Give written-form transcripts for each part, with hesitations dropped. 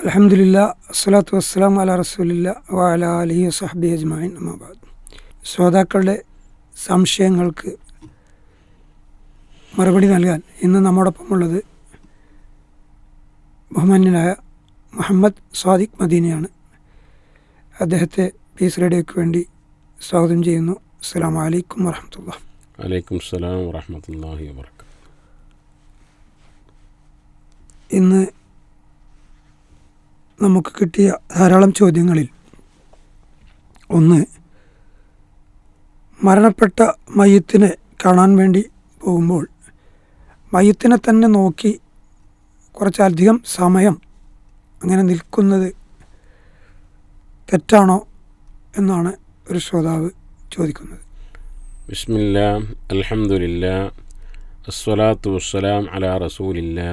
അൽഹംദുലില്ലാ അസ്സലാത്തു വസ്സലാമു അലാ റസൂലില്ലാ വഅലാ ആലിഹി വസഹ്ബിഹി അജ്മഈൻ അമ്മാ ബഅദ്. ശ്രോതാക്കളുടെ സംശയങ്ങൾക്ക് മറുപടി നൽകാൻ ഇന്ന് നമ്മോടൊപ്പമുള്ളത് ബഹുമാന്യനായ മുഹമ്മദ് സ്വാദിഖ് മദീനയാണ്. അദ്ദേഹത്തെ പീസ് റേഡിയോയ്ക്ക് വേണ്ടി സ്വാഗതം ചെയ്യുന്നു. അസ്സലാമു അലൈക്കും വറഹ്മത്തുള്ളാഹി. വലൈക്കും സലാം വറഹ്മത്തുള്ളാഹി വബറകാതുഹു. ഇന്ന് നമുക്ക് കിട്ടിയ ധാരാളം ചോദ്യങ്ങളിൽ ഒന്ന്, മരണപ്പെട്ട മയ്യിത്തിനെ കാണാൻ വേണ്ടി പോകുമ്പോൾ മയ്യിത്തിനെ തന്നെ നോക്കി കുറച്ചധികം സമയം അങ്ങനെ നിൽക്കുന്നത് തെറ്റാണോ എന്നാണ് ഒരു ശ്രോതാവ് ചോദിക്കുന്നത്. ബിസ്മില്ലാ അൽഹംദുലില്ലാ അസ്സലാത്തു വസ്സലാം അലാ റസൂലില്ലാ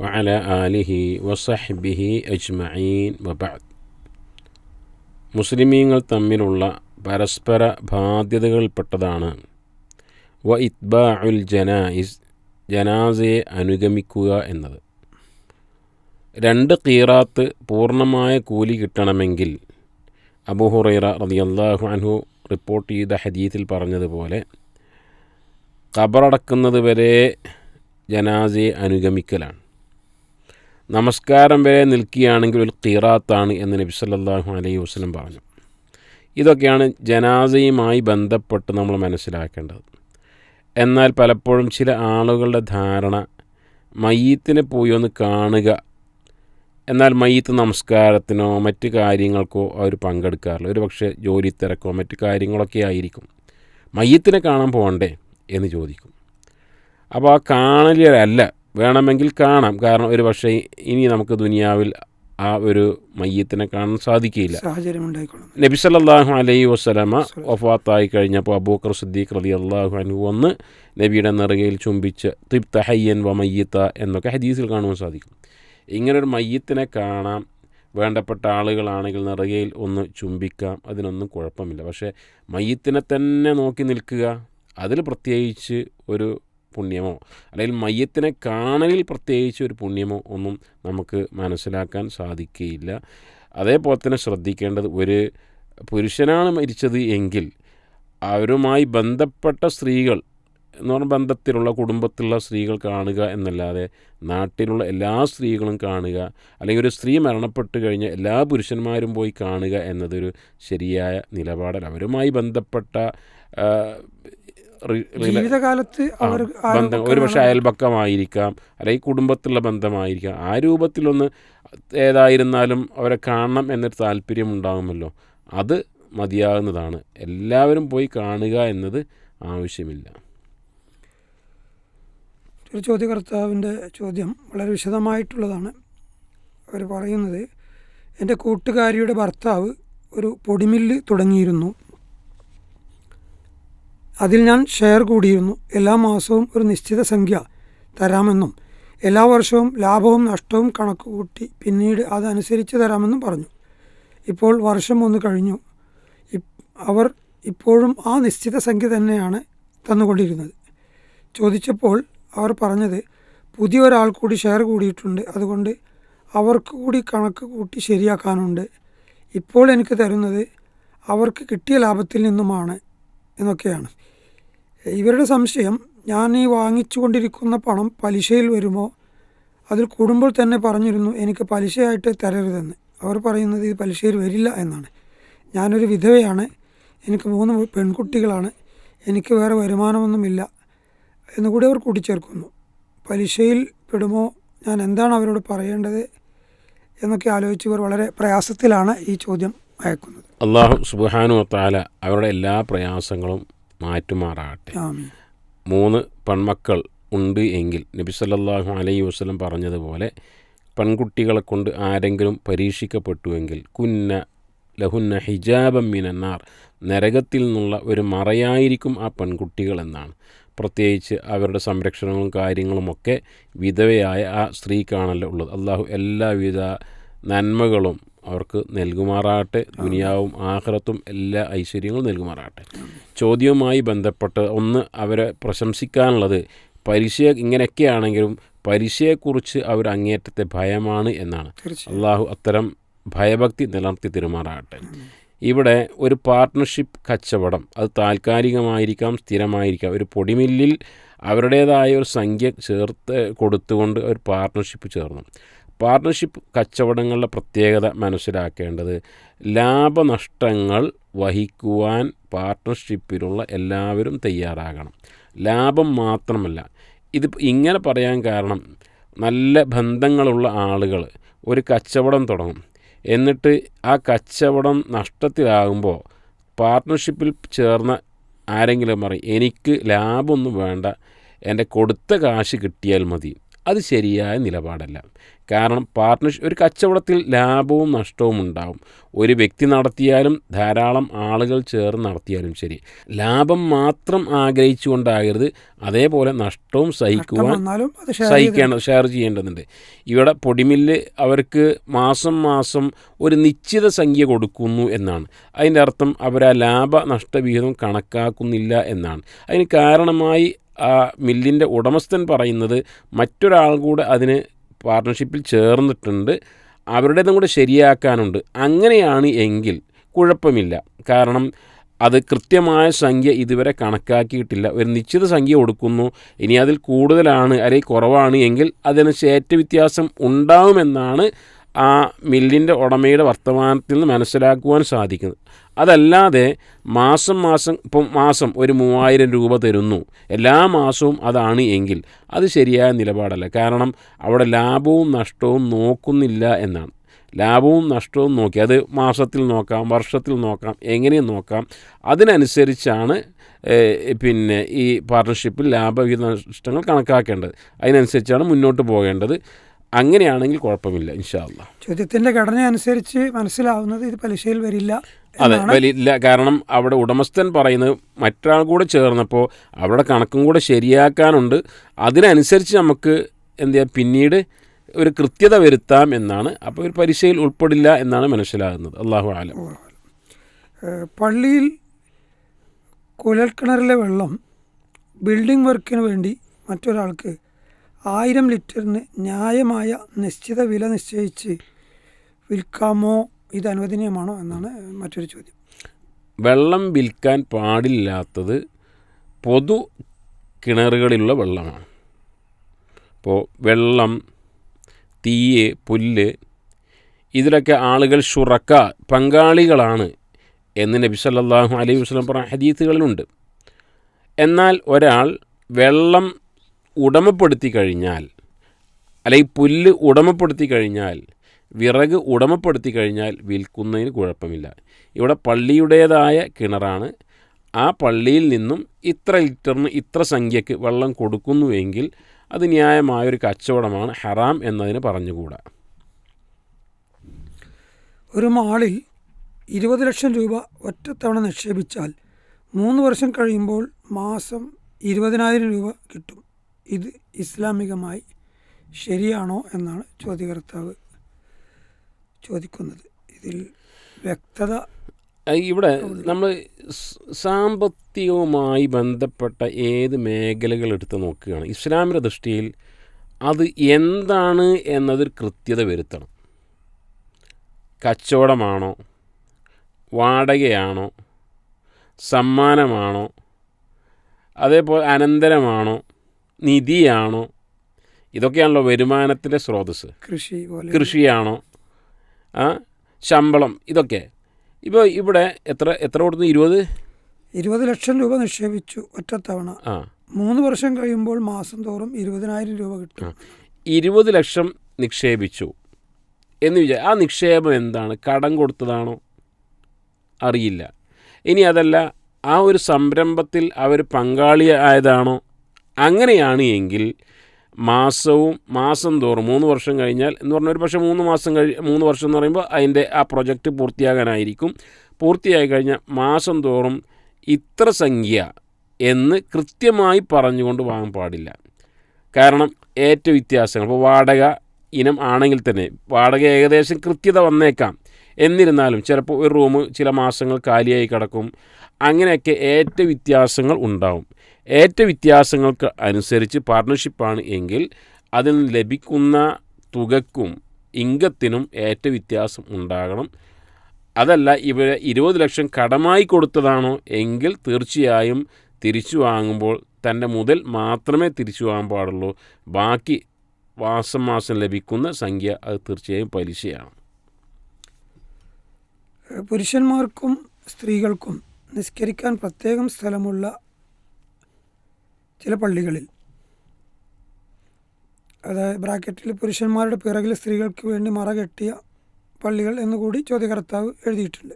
വഅലാ ആലിഹി വസഹ്ബിഹി അജ്മഈൻ വബഅദ്. മുസ്ലിമീങ്ങൾ തമ്മിലുള്ള പരസ്പര ബാധ്യതകളിൽപ്പെട്ടതാണ് വ ഇത്ബാഉൽ ജനായിസ്, ജനാസയെ അനുഗമിക്കുക എന്നത്. 2 ഖീറാത്ത് പൂർണ്ണമായ കൂലി കിട്ടണമെങ്കിൽ അബൂ ഹുറൈറ റളിയല്ലാഹു അൻഹു റിപ്പോർട്ട് ചെയ്ത ഹദീസിൽ പറഞ്ഞതുപോലെ ഖബറടക്കുന്നത് വരെ ജനാസയെ അനുഗമിക്കലാണ്. നമസ്കാരം വരെ നിൽക്കുകയാണെങ്കിൽ ഒരു ഖീറാത്താണ് എന്ന് നബി സല്ലല്ലാഹു അലൈഹി വസല്ലം പറഞ്ഞു. ഇതൊക്കെയാണ് ജനാസയുമായി ബന്ധപ്പെട്ട് നമ്മൾ മനസ്സിലാക്കേണ്ടത്. എന്നാൽ പലപ്പോഴും ചില ആളുകളുടെ ധാരണ മയ്യിത്തിനെ പോയി ഒന്ന് കാണുക, എന്നാൽ മയ്യിത്ത് നമസ്കാരത്തിനോ മറ്റ് കാര്യങ്ങൾക്കോ അവർ പങ്കെടുക്കാറില്ല. ഒരു പക്ഷേ ജോലി തിരക്കോ മറ്റ് കാര്യങ്ങളൊക്കെ ആയിരിക്കും. മയ്യിത്തിനെ കാണാൻ പോകണ്ടേ എന്ന് ചോദിക്കും. അപ്പോൾ ആ കാണലല്ല, വേണമെങ്കിൽ കാണാം. കാരണം ഒരു പക്ഷേ ഇനി നമുക്ക് ദുനിയാവിൽ ആ ഒരു മയ്യിത്തിനെ കാണാൻ സാധിക്കില്ല. നബി സല്ലല്ലാഹു അലൈഹി വസല്ലമ വഫാത്തായി കഴിഞ്ഞപ്പോൾ അബൂബക്കർ സിദ്ദീഖ് റളിയല്ലാഹു അൻഹു വന്ന് നബിയുടെ നെറുകയിൽ ചുംബിച്ച് തിബ്ത ഹയ്യൻ വ മയ്യിത്ത എന്നൊക്കെ ഹദീസിൽ കാണുവാൻ സാധിക്കും. ഇങ്ങനൊരു മയ്യിത്തിനെ കാണാം, വേണ്ടപ്പെട്ട ആളുകളാണെങ്കിൽ നെറുകയിൽ ഒന്ന് ചുംബിക്കാം, അതിനൊന്നും കുഴപ്പമില്ല. പക്ഷേ മയ്യിത്തിനെ തന്നെ നോക്കി നിൽക്കുക, അതിൽ പ്രത്യേകിച്ച് ഒരു പുണ്യമോ അല്ലെങ്കിൽ മയ്യിത്തിനെ കാണലിൽ പ്രത്യേകിച്ച് ഒരു പുണ്യമോ ഒന്നും നമുക്ക് മനസ്സിലാക്കാൻ സാധിക്കുകയില്ല. അതേപോലെ തന്നെ ശ്രദ്ധിക്കേണ്ടത്, ഒരു പുരുഷനാണ് മരിച്ചത് എങ്കിൽ അവരുമായി ബന്ധപ്പെട്ട സ്ത്രീകൾ എന്ന് പറഞ്ഞാൽ ബന്ധത്തിലുള്ള കുടുംബത്തിലുള്ള സ്ത്രീകൾ കാണുക എന്നല്ലാതെ നാട്ടിലുള്ള എല്ലാ സ്ത്രീകളും കാണുക, അല്ലെങ്കിൽ ഒരു സ്ത്രീ മരണപ്പെട്ട് കഴിഞ്ഞാൽ എല്ലാ പുരുഷന്മാരും പോയി കാണുക എന്നതൊരു ശരിയായ നിലപാടല്ല. അവരുമായി ബന്ധപ്പെട്ട ജീവിതകാലത്ത് ബന്ധം, ഒരു പക്ഷേ അയൽപക്കമായിരിക്കാം അല്ലെങ്കിൽ കുടുംബത്തിലുള്ള ബന്ധമായിരിക്കാം. ആ രൂപത്തിലൊന്ന് ഏതായിരുന്നാലും അവരെ കാണണം എന്നൊരു താല്പര്യം ഉണ്ടാകുമല്ലോ, അത് മതിയാകുന്നതാണ്. എല്ലാവരും പോയി കാണുക എന്നത് ആവശ്യമില്ല. ഒരു ചോദ്യകർത്താവിൻ്റെ ചോദ്യം വളരെ വിശദമായിട്ടുള്ളതാണ്. അവർ പറയുന്നത്, എൻ്റെ കൂട്ടുകാരിയുടെ ഭർത്താവ് ഒരു പൊടിമില്ല് തുടങ്ങിയിരുന്നു. അതിൽ ഞാൻ ഷെയർ കൂടിയിരുന്നു. എല്ലാ മാസവും ഒരു നിശ്ചിത സംഖ്യ തരാമെന്നും എല്ലാ വർഷവും ലാഭവും നഷ്ടവും കണക്ക് കൂട്ടി പിന്നീട് അതനുസരിച്ച് തരാമെന്നും പറഞ്ഞു. ഇപ്പോൾ വർഷം 1 കഴിഞ്ഞു. അവർ ഇപ്പോഴും ആ നിശ്ചിത സംഖ്യ തന്നെയാണ് തന്നുകൊണ്ടിരുന്നത്. ചോദിച്ചപ്പോൾ അവർ പറഞ്ഞത്, പുതിയ ഒരാൾ കൂടി ഷെയർ കൂടിയിട്ടുണ്ട്, അതുകൊണ്ട് അവർക്ക് കൂടി കണക്ക് കൂട്ടി ശരിയാക്കാനുണ്ട്. ഇപ്പോൾ എനിക്ക് തരുന്നത് അവർക്ക് കിട്ടിയ ലാഭത്തിൽ നിന്നുമാണ് എന്നൊക്കെയാണ്. ഇവരുടെ സംശയം, ഞാൻ ഈ വാങ്ങിച്ചു കൊണ്ടിരിക്കുന്ന പണം പലിശയിൽ വരുമോ? അതിൽ കൂടുമ്പോൾ തന്നെ പറഞ്ഞിരുന്നു എനിക്ക് പലിശയായിട്ട് തരരുതെന്ന്. അവർ പറയുന്നത് ഇത് പലിശയിൽ വരില്ല എന്നാണ്. ഞാനൊരു വിധവയാണ്, എനിക്ക് 3 പെൺകുട്ടികളാണ്, എനിക്ക് വേറെ വരുമാനമൊന്നുമില്ല എന്നുകൂടി അവർ കൂട്ടിച്ചേർക്കുന്നു. പലിശയിൽ പെടുമോ? ഞാൻ എന്താണ് അവരോട് പറയേണ്ടത് എന്നൊക്കെ ആലോചിച്ച് ഇവർ വളരെ പ്രയാസത്തിലാണ് ഈ ചോദ്യം അയക്കുന്നത്. അല്ലാഹു സുബ്ഹാനഹു വ തആല അവരുടെ എല്ലാ പ്രയാസങ്ങളും മാറ്റുമാറാകട്ടെ. 3 പെൺമക്കൾ ഉണ്ട് എങ്കിൽ നബി സല്ലല്ലാഹു അലൈഹി വസല്ലം പറഞ്ഞതുപോലെ പെൺകുട്ടികളെ കൊണ്ട് ആരെങ്കിലും പരീക്ഷിക്കപ്പെട്ടുവെങ്കിൽ കുന്ന ലഹുന്ന ഹിജാബം മിനന്നാർ, നരകത്തിൽ നിന്നുള്ള ഒരു മറയായിരിക്കും ആ പെൺകുട്ടികൾ എന്നാണ്. പ്രത്യേകിച്ച് അവരുടെ സംരക്ഷണങ്ങളും കാര്യങ്ങളുമൊക്കെ വിധവയായ ആ സ്ത്രീക്കാണല്ലോ ഉള്ളത്. അള്ളാഹു എല്ലാവിധ നന്മകളും അവർക്ക് നൽകുമാറാകട്ടെ. ദുനിയാവും ആഖിറത്തും എല്ലാ ഐശ്വര്യങ്ങളും നൽകുമാറാകട്ടെ. ചോദ്യവുമായി ബന്ധപ്പെട്ട് ഒന്ന് അവരെ പ്രശംസിക്കാനുള്ളത്, പലിശ ഇങ്ങനെയൊക്കെയാണെങ്കിലും പലിശയെക്കുറിച്ച് അവർ അങ്ങേറ്റത്തെ ഭയമാണ് എന്നാണ്. അള്ളാഹു അത്തരം ഭയഭക്തി നിലനിർത്തി തെരുമാറാകട്ടെ. ഇവിടെ ഒരു പാർട്ട്ണർഷിപ്പ് കച്ചവടം, അത് താൽക്കാലികമായിരിക്കാം, സ്ഥിരമായിരിക്കാം. ഒരു പൊടിമില്ലിൽ അവരുടേതായ ഒരു സംഖ്യ ചേർത്ത് കൊടുത്തുകൊണ്ട് ഒരു പാർട്ട്ണർഷിപ്പ് ചേർന്നു. പാർട്ട്ണർഷിപ്പ് കച്ചവടങ്ങളുടെ പ്രത്യേകത മനസ്സിലാക്കേണ്ടത്, ലാഭനഷ്ടങ്ങൾ വഹിക്കുവാൻ പാർട്ട്ണർഷിപ്പിലുള്ള എല്ലാവരും തയ്യാറാകണം. ലാഭം മാത്രമല്ല, ഇത് ഇങ്ങനെ പറയാൻ കാരണം, നല്ല ബന്ധങ്ങളുള്ള ആളുകൾ ഒരു കച്ചവടം തുടങ്ങും. എന്നിട്ട് ആ കച്ചവടം നഷ്ടത്തിലാകുമ്പോൾ പാർട്ട്ണർഷിപ്പിൽ ചേർന്ന ആരെങ്കിലും പറയും, എനിക്ക് ലാഭമൊന്നും വേണ്ട, എൻ്റെ കൊടുത്ത കാശ് കിട്ടിയാൽ മതി. അത് ശരിയായ നിലപാടല്ല. കാരണം ഒരു കച്ചവടത്തിൽ ലാഭവും നഷ്ടവും ഉണ്ടാവും. ഒരു വ്യക്തി നടത്തിയാലും ധാരാളം ആളുകൾ ചേർന്ന് നടത്തിയാലും ശരി, ലാഭം മാത്രം ആഗ്രഹിച്ചുകൊണ്ടാകരുത്. അതേപോലെ നഷ്ടവും ഷെയർ ചെയ്യേണ്ടതുണ്ട്. ഇവിടെ പൊടിമില്ല് അവർക്ക് മാസം മാസം ഒരു നിശ്ചിത സംഖ്യ കൊടുക്കുന്നു എന്നാണ്. അതിൻ്റെ അർത്ഥം അവർ ആ ലാഭ നഷ്ടവിഹിതം കണക്കാക്കുന്നില്ല എന്നാണ്. അതിന് കാരണമായി ആ മില്ലിൻ്റെ ഉടമസ്ഥൻ പറയുന്നത്, മറ്റൊരാൾ കൂടെ അതിന് പാർട്ട്ണർഷിപ്പിൽ ചേർന്നിട്ടുണ്ട്, അവരുടേതും കൂടെ ശരിയാക്കാനുണ്ട്. അങ്ങനെയാണ് എങ്കിൽ കുഴപ്പമില്ല. കാരണം അത് കൃത്യമായ സംഖ്യ ഇതുവരെ കണക്കാക്കിയിട്ടില്ല. ഒരു നിശ്ചിത സംഖ്യ കൊടുക്കുന്നു. ഇനി അതിൽ കൂടുതലാണ് അല്ലെങ്കിൽ കുറവാണ് എങ്കിൽ അതിനനുസരിച്ച് വ്യത്യാസം ഉണ്ടാവുമെന്നാണ് ആ മില്ലിൻ്റെ ഉടമയുടെ വർത്തമാനത്തിൽ നിന്ന് മനസ്സിലാക്കുവാൻ സാധിക്കുന്നത്. അതല്ലാതെ മാസം ഒരു 3000 രൂപ തരുന്നു, എല്ലാ മാസവും അതാണ് എങ്കിൽ അത് ശരിയായ നിലപാടല്ല. കാരണം അവിടെ ലാഭവും നഷ്ടവും നോക്കുന്നില്ല എന്നാണ്. ലാഭവും നഷ്ടവും നോക്കി, അത് മാസത്തിൽ നോക്കാം, വർഷത്തിൽ നോക്കാം, എങ്ങനെയും നോക്കാം. അതിനനുസരിച്ചാണ് ഈ പാർട്ട്ണർഷിപ്പിൽ ലാഭവിഹിത നഷ്ടങ്ങൾ കണക്കാക്കേണ്ടത്. അതിനനുസരിച്ചാണ് മുന്നോട്ട് പോകേണ്ടത്. അങ്ങനെയാണെങ്കിൽ കുഴപ്പമില്ല ഇൻഷാ അല്ലാഹ്. ചോദ്യത്തിൻ്റെ ഘടന അനുസരിച്ച് മനസ്സിലാവുന്നത് ഇത് പലിശയിൽ വരില്ല. അതെ, വരില്ല. കാരണം അവിടെ ഉടമസ്ഥൻ പറയുന്നത് മറ്റൊരാൾ കൂടെ ചേർന്നപ്പോൾ അവരുടെ കണക്കും കൂടെ ശരിയാക്കാനുണ്ട്. അതിനനുസരിച്ച് നമുക്ക് പിന്നീട് ഒരു കൃത്യത വരുത്താം എന്നാണ്. അപ്പോൾ ഒരു പലിശയിൽ ഉൾപ്പെടില്ല എന്നാണ് മനസ്സിലാകുന്നത്. അല്ലാഹു അലം. പള്ളിയിൽ കുഴൽക്കിണറിലെ വെള്ളം ബിൽഡിംഗ് വർക്കിന് വേണ്ടി മറ്റൊരാൾക്ക് 1000 ലിറ്ററിന് ന്യായമായ നിശ്ചിത വില നിശ്ചയിച്ച് വിൽക്കാമോ? ഇത് അനുവദനീയമാണോ എന്നാണ് മറ്റൊരു ചോദ്യം. വെള്ളം വിൽക്കാൻ പാടില്ലാത്തത് പൊതു കിണറുകളിലുള്ള വെള്ളമാണ്. ഇപ്പോൾ വെള്ളം, തീയ്, പുല്ല്, ഇതിലൊക്കെ ആളുകൾ പങ്കാളികളാണ് എന്ന് നബി സല്ലല്ലാഹു അലൈഹി വസല്ലം പറഞ്ഞ ഹദീസുകളിലുണ്ട്. എന്നാൽ ഒരാൾ വെള്ളം ഉടമപ്പെടുത്തി കഴിഞ്ഞാൽ, അല്ലെങ്കിൽ പുല്ല് ഉടമപ്പെടുത്തി കഴിഞ്ഞാൽ, വിറക് ഉടമപ്പെടുത്തി കഴിഞ്ഞാൽ വിൽക്കുന്നതിന് കുഴപ്പമില്ല. ഇവിടെ പള്ളിയുടേതായ കിണറാണ്. ആ പള്ളിയിൽ നിന്നും ഇത്ര ലിറ്ററിന് ഇത്ര സംഖ്യക്ക് വെള്ളം കൊടുക്കുന്നുവെങ്കിൽ അത് ന്യായമായൊരു കച്ചവടമാണ്. ഹറാം എന്നതിന് പറഞ്ഞുകൂടാ. ഒരു മാളിൽ 20 ലക്ഷം രൂപ ഒറ്റത്തവണ നിക്ഷേപിച്ചാൽ 3 വർഷം കഴിയുമ്പോൾ മാസം 20,000 രൂപ കിട്ടും. ഇത് ഇസ്ലാമികമായി ശരിയാണോ എന്നാണ് ചോദ്യകർത്താവ് ചോദിക്കുന്നത്. ഇതിൽ വ്യക്തത. ഇവിടെ നമ്മൾ സാമ്പത്തികവുമായി ബന്ധപ്പെട്ട ഏത് മേഖലകൾ എടുത്ത് നോക്കുകയാണ്, ഇസ്ലാമിക ദൃഷ്ടിയിൽ അത് എന്താണ് എന്നതൊരു കൃത്യത വരുത്തണം. കച്ചവടമാണോ, വാടകയാണോ, സമ്മാനമാണോ, അതേപോലെ അനന്തരമാണോ, നിധിയാണോ, ഇതൊക്കെയാണല്ലോ വരുമാനത്തിൻ്റെ സ്രോതസ്സ്. കൃഷിയാണോ, ശമ്പളം, ഇതൊക്കെ. ഇപ്പോൾ ഇവിടെ എത്ര കൊടുത്തു? 20 ലക്ഷം രൂപ നിക്ഷേപിച്ചു ഒറ്റത്തവണ. 3 വർഷം കഴിയുമ്പോൾ മാസം തോറും 20,000 രൂപ കിട്ടും. 20 ലക്ഷം നിക്ഷേപിച്ചു എന്ന് ആ നിക്ഷേപം എന്താണ്? കടം കൊടുത്തതാണോ? അറിയില്ല. ഇനി അതല്ല, ആ ഒരു സംരംഭത്തിൽ അവർ പങ്കാളിയായതാണോ? അങ്ങനെയാണ് എങ്കിൽ മാസം തോറും 3 വർഷം കഴിഞ്ഞാൽ എന്ന് പറഞ്ഞാൽ ഒരു പക്ഷേ 3 വർഷം എന്ന് പറയുമ്പോൾ അതിൻ്റെ ആ പ്രൊജക്റ്റ് പൂർത്തിയാകാനായിരിക്കും. പൂർത്തിയായി കഴിഞ്ഞാൽ മാസം തോറും ഇത്ര സംഖ്യ എന്ന് കൃത്യമായി പറഞ്ഞുകൊണ്ട് വാങ്ങാൻ പാടില്ല. കാരണം ഏറ്റവും വ്യത്യാസങ്ങൾ, ഇപ്പോൾ വാടക ഇനം ആണെങ്കിൽ തന്നെ വാടക ഏകദേശം കൃത്യത വന്നേക്കാം. എന്നിരുന്നാലും ചിലപ്പോൾ ഒരു റൂം ചില മാസങ്ങൾ കാലിയായി കിടക്കും. അങ്ങനെയൊക്കെ ഏറ്റവും വ്യത്യാസങ്ങൾ ഉണ്ടാവും. ഏറ്റവും വ്യത്യാസങ്ങൾക്ക് അനുസരിച്ച് പാർട്ട്ണർഷിപ്പാണ് എങ്കിൽ അതിൽ നിന്ന് ലഭിക്കുന്ന തുകക്കും ഇംഗത്തിനും ഏറ്റ വ്യത്യാസം ഉണ്ടാകണം. അതല്ല ഇവരെ 20 ലക്ഷം കടമായി കൊടുത്തതാണോ എങ്കിൽ തീർച്ചയായും തിരിച്ചു വാങ്ങുമ്പോൾ തൻ്റെ മുതൽ മാത്രമേ തിരിച്ചു വാങ്ങാൻ പാടുള്ളൂ. ബാക്കി മാസം ലഭിക്കുന്ന സംഖ്യ അത് തീർച്ചയായും പലിശയാണ്. പുരുഷന്മാർക്കും സ്ത്രീകൾക്കും നിസ്കരിക്കാൻ പ്രത്യേകം സ്ഥലമുള്ള ചില പള്ളികളിൽ, അതായത് ബ്രാക്കറ്റിൽ പുരുഷന്മാരുടെ പിറകിൽ സ്ത്രീകൾക്ക് വേണ്ടി മറ കെട്ടിയ പള്ളികൾ എന്നുകൂടി ചോദ്യകർത്താവ് എഴുതിയിട്ടുണ്ട്.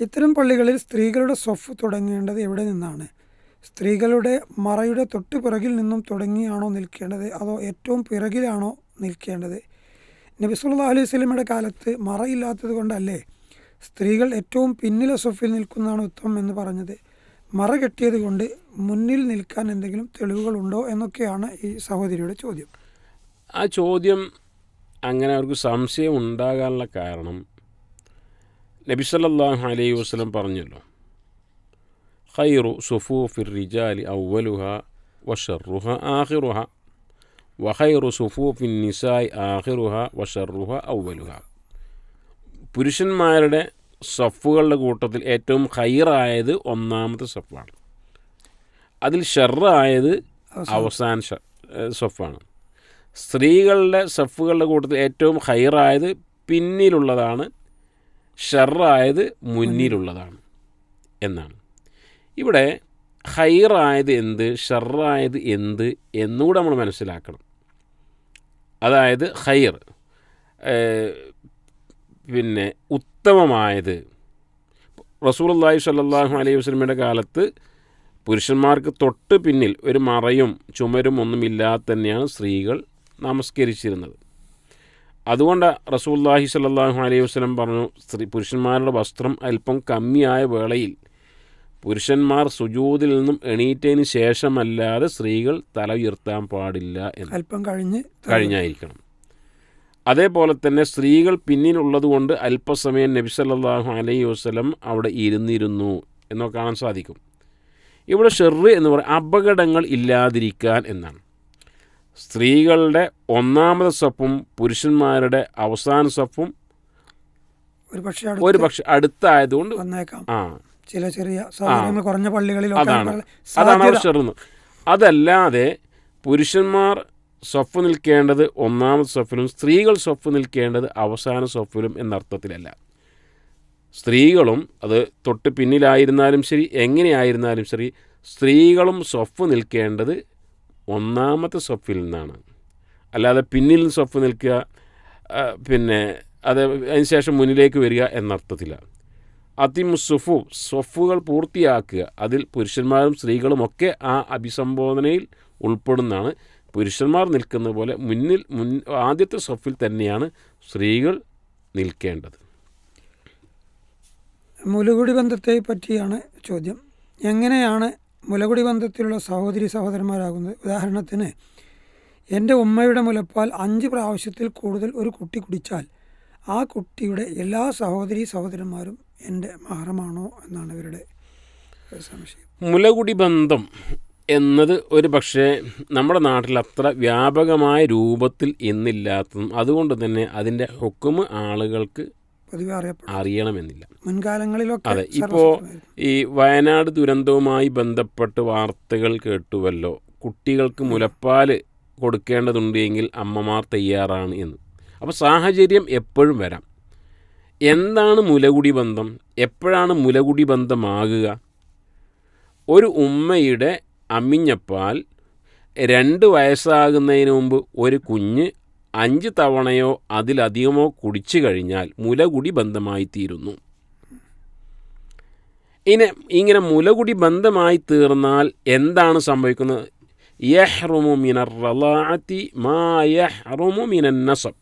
ഇത്തരം പള്ളികളിൽ സ്ത്രീകളുടെ സ്വഫ് തുടങ്ങേണ്ടത് എവിടെ നിന്നാണ്? സ്ത്രീകളുടെ മറയുടെ തൊട്ട് പിറകിൽ നിന്നും തുടങ്ങിയാണോ നിൽക്കേണ്ടത്, അതോ ഏറ്റവും പിറകിലാണോ നിൽക്കേണ്ടത്? നബി സല്ലല്ലാഹു അലൈഹി വസല്ലമയുടെ കാലത്ത് മറയില്ലാത്തത് കൊണ്ടല്ലേ സ്ത്രീകൾ ഏറ്റവും പിന്നിലെ സ്വഫിൽ നിൽക്കുന്നതാണ് ഉത്തമം എന്ന് പറഞ്ഞത്? മറ കെട്ടിയത് കൊണ്ട് മുന്നിൽ നിൽക്കാൻ എന്തെങ്കിലും തെളിവുകളുണ്ടോ എന്നൊക്കെയാണ് ഈ സഹോദരിയുടെ ചോദ്യം. ആ ചോദ്യം അങ്ങനെ അവർക്ക് സംശയം ഉണ്ടാകാനുള്ള കാരണം നബി സല്ലല്ലാഹു അലൈഹി വസല്ലം പറഞ്ഞല്ലോ, ഖൈറു സുഫൂഫിർ റിജാലി അവ്വലുഹ വശർറുഹ ആഖിറുഹ വഖൈറു സുഫൂഫിൻ നിസായി ആഖിറുഹ വശർറുഹ അവ്വലുഹ. പുരുഷന്മാരുടെ സഫുകളുടെ കൂട്ടത്തിൽ ഏറ്റവും ഖൈറായത് ഒന്നാമത്തെ സഫാണ്, അതിൽ ഷർറായത് അവസാന സഫാണ്. സ്ത്രീകളുടെ സഫുകളുടെ കൂട്ടത്തിൽ ഏറ്റവും ഖൈറായത് പിന്നിലുള്ളതാണ്, ഷർറായത് മുന്നിലുള്ളതാണ് എന്നാണ്. ഇവിടെ ഖൈറായത് എന്ത്, ഷർറായത് എന്ത് എന്നുകൂടെ നമ്മൾ മനസ്സിലാക്കണം. അതായത് ഖൈർ പിന്നെ ഉത്തമമായത്, റസൂലുള്ളാഹി സ്വല്ലല്ലാഹു അലൈഹി വസല്ലമയുടെ കാലത്ത് പുരുഷന്മാർക്ക് തൊട്ട് പിന്നിൽ ഒരു മറയും ചുമരും ഒന്നുമില്ലാതെ തന്നെയാണ് സ്ത്രീകൾ നമസ്കരിച്ചിരുന്നത്. അതുകൊണ്ട് റസൂലുള്ളാഹി സ്വല്ലല്ലാഹു അലൈഹി വസല്ലം പറഞ്ഞു, പുരുഷന്മാരുടെ വസ്ത്രം അല്പം കമ്മിയായ വേളയിൽ പുരുഷന്മാർ സുജൂദിൽ നിന്നും എണീറ്റതിന് ശേഷമല്ലാതെ സ്ത്രീകൾ തല ഉയർത്താൻ പാടില്ല എന്ന്, അല്പം കഴിഞ്ഞായിരിക്കണം. അതേപോലെ തന്നെ സ്ത്രീകൾ പിന്നിലുള്ളതുകൊണ്ട് അല്പസമയം നബി സല്ലല്ലാഹു അലൈഹി വസല്ലം അവിടെ ഇരുന്നിരുന്നു എന്നൊക്കെ കാണാൻ സാധിക്കും. ഇവിടെ ഷർറ് എന്ന് പറയുന്നത് അപകടങ്ങൾ ഇല്ലാതിരിക്കാൻ എന്നാണ്. സ്ത്രീകളുടെ ഒന്നാമത്തെ സഫും പുരുഷന്മാരുടെ അവസാന സഫും ഒരു പക്ഷെ അടുത്തായതുകൊണ്ട് ചില ചെറിയ സൗകര്യങ്ങൾ കുറഞ്ഞ പള്ളികളിൽ അതാണ് ഷർറ്. അതല്ലാതെ പുരുഷന്മാർ സഫ് നിൽക്കേണ്ടത് ഒന്നാമത്തെ സഫിലും സ്ത്രീകൾ സഫ് നിൽക്കേണ്ടത് അവസാന സഫിലും എന്നർത്ഥത്തിലല്ല. സ്ത്രീകളും അത് തൊട്ട് പിന്നിലായിരുന്നാലും ശരി, എങ്ങനെയായിരുന്നാലും ശരി, സ്ത്രീകളും സഫ് നിൽക്കേണ്ടത് ഒന്നാമത്തെ സഫിൽ നിന്നാണ്. അല്ലാതെ പിന്നിൽ സഫ് നിൽക്കുക പിന്നെ അത് അതിനുശേഷം മുന്നിലേക്ക് വരിക എന്നർത്ഥത്തില്ല. അതിമുസ്സുഫു, സഫുകൾ പൂർത്തിയാക്കുക, അതിൽ പുരുഷന്മാരും സ്ത്രീകളുമൊക്കെ ആ അഭിസംബോധനയിൽ ഉൾപ്പെടുന്നതാണ്. പുരുഷന്മാർ നിൽക്കുന്ന പോലെ ആദ്യത്തെ സഫിൽ തന്നെയാണ് സ്ത്രീകൾ നിൽക്കേണ്ടത്. മുലകുടി ബന്ധത്തെ പറ്റിയാണ് ചോദ്യം. എങ്ങനെയാണ് മുലകുടി ബന്ധത്തിലുള്ള സഹോദരി സഹോദരന്മാരാകുന്നത്? ഉദാഹരണത്തിന്, എൻ്റെ ഉമ്മയുടെ മുലപ്പാൽ 5 പ്രാവശ്യത്തിൽ കൂടുതൽ ഒരു കുട്ടി കുടിച്ചാൽ ആ കുട്ടിയുടെ എല്ലാ സഹോദരി സഹോദരന്മാരും എൻ്റെ മഹറമാണോ എന്നാണ് ഇവരുടെ സംശയം. മുലകുടി ബന്ധം എന്നത് ഒരു പക്ഷേ നമ്മുടെ നാട്ടിൽ അത്ര വ്യാപകമായ രൂപത്തിൽ എന്നില്ലാത്തതും അതുകൊണ്ട് തന്നെ അതിൻ്റെ ഹുക്കുമ് ആളുകൾക്ക് അറിയണമെന്നില്ല. മുൻകാലങ്ങളിലൊക്കെ അതെ, ഇപ്പോൾ ഈ വയനാട് ദുരന്തവുമായി ബന്ധപ്പെട്ട് വാർത്തകൾ കേട്ടുവല്ലോ, കുട്ടികൾക്ക് മുലപ്പാൽ കൊടുക്കേണ്ടതുണ്ട് എങ്കിൽ അമ്മമാർ തയ്യാറാണ് എന്ന്. അപ്പോൾ സാഹചര്യം എപ്പോഴും വരാം. എന്താണ് മുലകുടി ബന്ധം, എപ്പോഴാണ് മുലകുടി ബന്ധമാകുക? ഒരു ഉമ്മയുടെ അമ്മിഞ്ഞപ്പാൽ 2 വയസ്സാകുന്നതിന് മുമ്പ് ഒരു കുഞ്ഞ് 5 തവണയോ അതിലധികമോ കുടിച്ചു കഴിഞ്ഞാൽ മുലകുടി ബന്ധമായി തീരുന്നു. ഇങ്ങനെ മുലകുടി ബന്ധമായി തീർന്നാൽ എന്താണ് സംഭവിക്കുന്നത്? യഹ്റുമു മിനർ റളാഅതി മാ യഹ്റുമു മിനൻ നസബ്.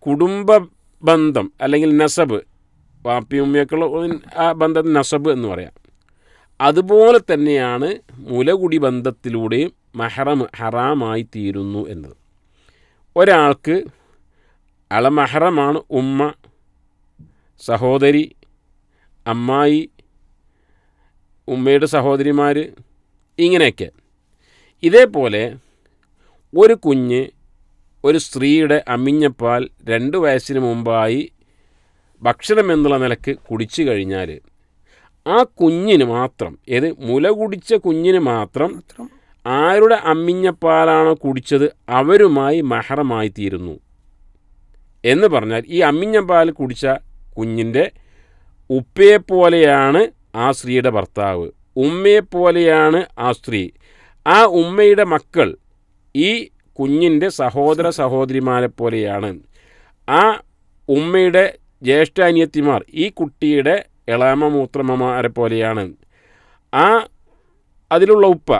കുടുംബ ബന്ധം അല്ലെങ്കിൽ നസബ്, വാപ്പിയും ഉമ്മയൊക്കെയുള്ള ആ ബന്ധത്തിന് നസബ് എന്ന് പറയാം. അതുപോലെ തന്നെയാണ് മുലകുടി ബന്ധത്തിലൂടെയും ഹറാമായി തീരുന്നു എന്നത്. ഒരാൾക്ക് മഹറമാണ് ഉമ്മ, സഹോദരി, അമ്മായി, ഉമ്മയുടെ സഹോദരിമാർ, ഇങ്ങനെയൊക്കെ. ഇതേപോലെ ഒരു കുഞ്ഞ് ഒരു സ്ത്രീയുടെ അമ്മിഞ്ഞപ്പാൽ 2 വയസ്സിന് മുമ്പായി ഭക്ഷണം എന്നുള്ള നിലക്ക് കുടിച്ചു കഴിഞ്ഞാൽ ആ കുഞ്ഞിന് മാത്രം, ഏത് മുല കുടിച്ച കുഞ്ഞിന് മാത്രം ആരുടെ അമ്മിഞ്ഞപ്പാലാണോ കുടിച്ചത് അവരുമായി മഹറമായി തീരുന്നു എന്ന് പറഞ്ഞാൽ ഈ അമ്മിഞ്ഞപ്പാൽ കുടിച്ച കുഞ്ഞിൻ്റെ ഉപ്പയെപ്പോലെയാണ് ആ സ്ത്രീയുടെ ഭർത്താവ്, ഉമ്മയെപ്പോലെയാണ് ആ സ്ത്രീ. ആ ഉമ്മയുടെ മക്കൾ ഈ കുഞ്ഞിൻ്റെ സഹോദര സഹോദരിമാരെ പോലെയാണ്. ആ ഉമ്മയുടെ ജ്യേഷ്ഠാനിയത്തിമാർ ഈ കുട്ടിയുടെ ഇളാമ മൂത്രമ്മമാരെ പോലെയാണ്. അതിലുള്ള ഉപ്പ,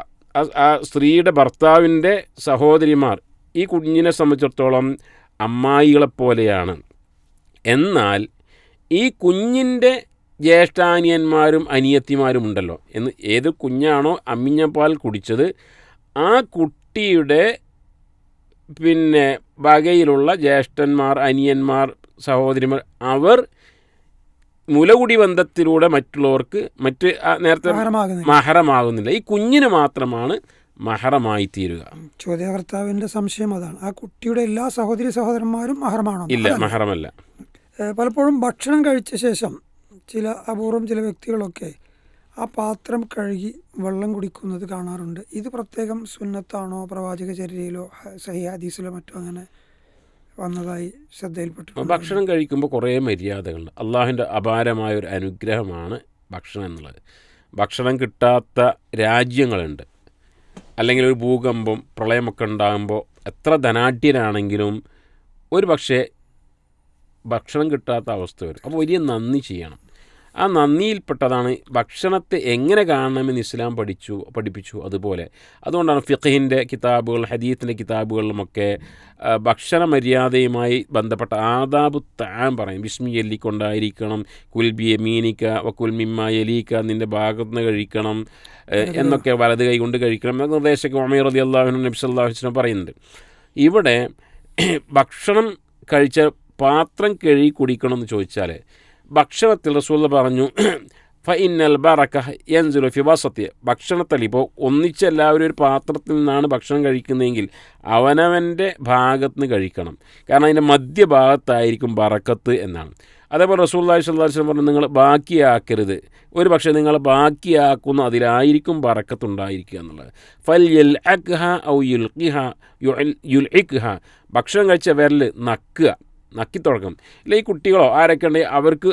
ആ സ്ത്രീയുടെ ഭർത്താവിൻ്റെ സഹോദരിമാർ ഈ കുഞ്ഞിനെ സംബന്ധിച്ചിടത്തോളം അമ്മായികളെപ്പോലെയാണ്. എന്നാൽ ഈ കുഞ്ഞിൻ്റെ ജ്യേഷ്ഠാനിയന്മാരും അനിയത്തിമാരും ഉണ്ടല്ലോ എന്ന്, ഏത് കുഞ്ഞാണോ അമ്മിഞ്ഞപ്പാൽ കുടിച്ചത് ആ കുട്ടിയുടെ വകയിലുള്ള ജ്യേഷ്ഠന്മാർ, അനിയന്മാർ, സഹോദരിമാർ, അവർ മുലകുടി ബന്ധത്തിലൂടെ മറ്റുള്ളവർക്ക് നേരത്തെ മഹറമാകുന്നില്ല. ഈ കുഞ്ഞിന് മാത്രമാണ് മഹറമായി തീരുക. ചോദ്യകർത്താവിൻ്റെ സംശയം അതാണ്, ആ കുട്ടിയുടെ എല്ലാ സഹോദരി സഹോദരന്മാരും മഹറമാണോ? ഇല്ല, മഹറമല്ല. പലപ്പോഴും ഭക്ഷണം കഴിച്ച ശേഷം അപൂർവം ചില വ്യക്തികളൊക്കെ ആ പാത്രം കഴുകി വെള്ളം കുടിക്കുന്നത് കാണാറുണ്ട്. ഇത് പ്രത്യേകം സുന്നത്താണോ, പ്രവാചക ചര്യയിലോ സഹീഹ് ഹദീസിലോ മറ്റോ അങ്ങനെ വന്നതായി ശ്രദ്ധയിൽപ്പെട്ടു? ഭക്ഷണം കഴിക്കുമ്പോൾ കുറേ മര്യാദകളുണ്ട്. അള്ളാഹുവിൻ്റെ അപാരമായൊരു അനുഗ്രഹമാണ് ഭക്ഷണം എന്നുള്ളത്. ഭക്ഷണം കിട്ടാത്ത രാജ്യങ്ങളുണ്ട്. അല്ലെങ്കിൽ ഒരു ഭൂകമ്പം, പ്രളയമൊക്കെ ഉണ്ടാകുമ്പോൾ എത്ര ധനാഢ്യരാണെങ്കിലും ഒരു പക്ഷേ ഭക്ഷണം കിട്ടാത്ത അവസ്ഥ വരും. അപ്പോൾ വലിയ നന്ദി ചെയ്യണം. ആ നന്ദിയിൽപ്പെട്ടതാണ് ഭക്ഷണത്തെ എങ്ങനെ കാണണമെന്ന് ഇസ്ലാം പഠിപ്പിച്ചു. അതുകൊണ്ടാണ് ഫിഖഹിൻ്റെ കിതാബുകൾ, ഹദീത്തിൻ്റെ കിതാബുകളിലുമൊക്കെ ഭക്ഷണ മര്യാദയുമായി ബന്ധപ്പെട്ട ആദാബു തആം പറയും. ബിസ്മി ചൊല്ലിക്കൊണ്ടായിരിക്കണം, കുൽ ബി യമീനിക വകുൽ മിമ്മ യലീക, നിൻ്റെ ഭാഗത്തുനിന്ന് കഴിക്കണം എന്നൊക്കെ, വലത് കൈ കൊണ്ട് കഴിക്കണം എന്ന നിർദ്ദേശമൊക്കെ ഉമർ റളിയല്ലാഹു അൻഹു നബി സല്ലല്ലാഹു അലൈഹി വസല്ലം പറയുന്നുണ്ട്. ഇവിടെ ഭക്ഷണം കഴിച്ച പാത്രം കഴുകി കുടിക്കണം എന്ന് ചോദിച്ചാൽ ഭക്ഷണത്തിൽ റസൂൽ പറഞ്ഞു ഫഇന്നൽ ബറക യൻസിലു ഫി വസതി. ഭക്ഷണത്തിൽ ഇപ്പോൾ ഒന്നിച്ചെല്ലാവരും ഒരു പാത്രത്തിൽ നിന്നാണ് ഭക്ഷണം കഴിക്കുന്നതെങ്കിൽ അവനവൻ്റെ ഭാഗത്ത് നിന്ന് കഴിക്കണം. കാരണം അതിൻ്റെ മധ്യഭാഗത്തായിരിക്കും ബറക്കത്ത് എന്നാണ്. അതേപോലെ റസൂലുള്ളാഹി സ്വല്ലല്ലാഹു അലൈഹി വസല്ലം പറഞ്ഞു, നിങ്ങൾ ബാക്കിയാക്കരുത്. ഒരു പക്ഷേ നിങ്ങൾ ബാക്കിയാക്കുന്ന അതിലായിരിക്കും ബറക്കത്തുണ്ടായിരിക്കുക എന്നുള്ളത്. ഫൽയൽഅഖ്ഹ ഔ യുൽഇഖ്ഹ. ഭക്ഷണം കഴിച്ച വിരൽ നക്കി തുടങ്ങും. ഇല്ല, ഈ കുട്ടികളോ ആരൊക്കെ ഉണ്ടെങ്കിൽ അവർക്ക്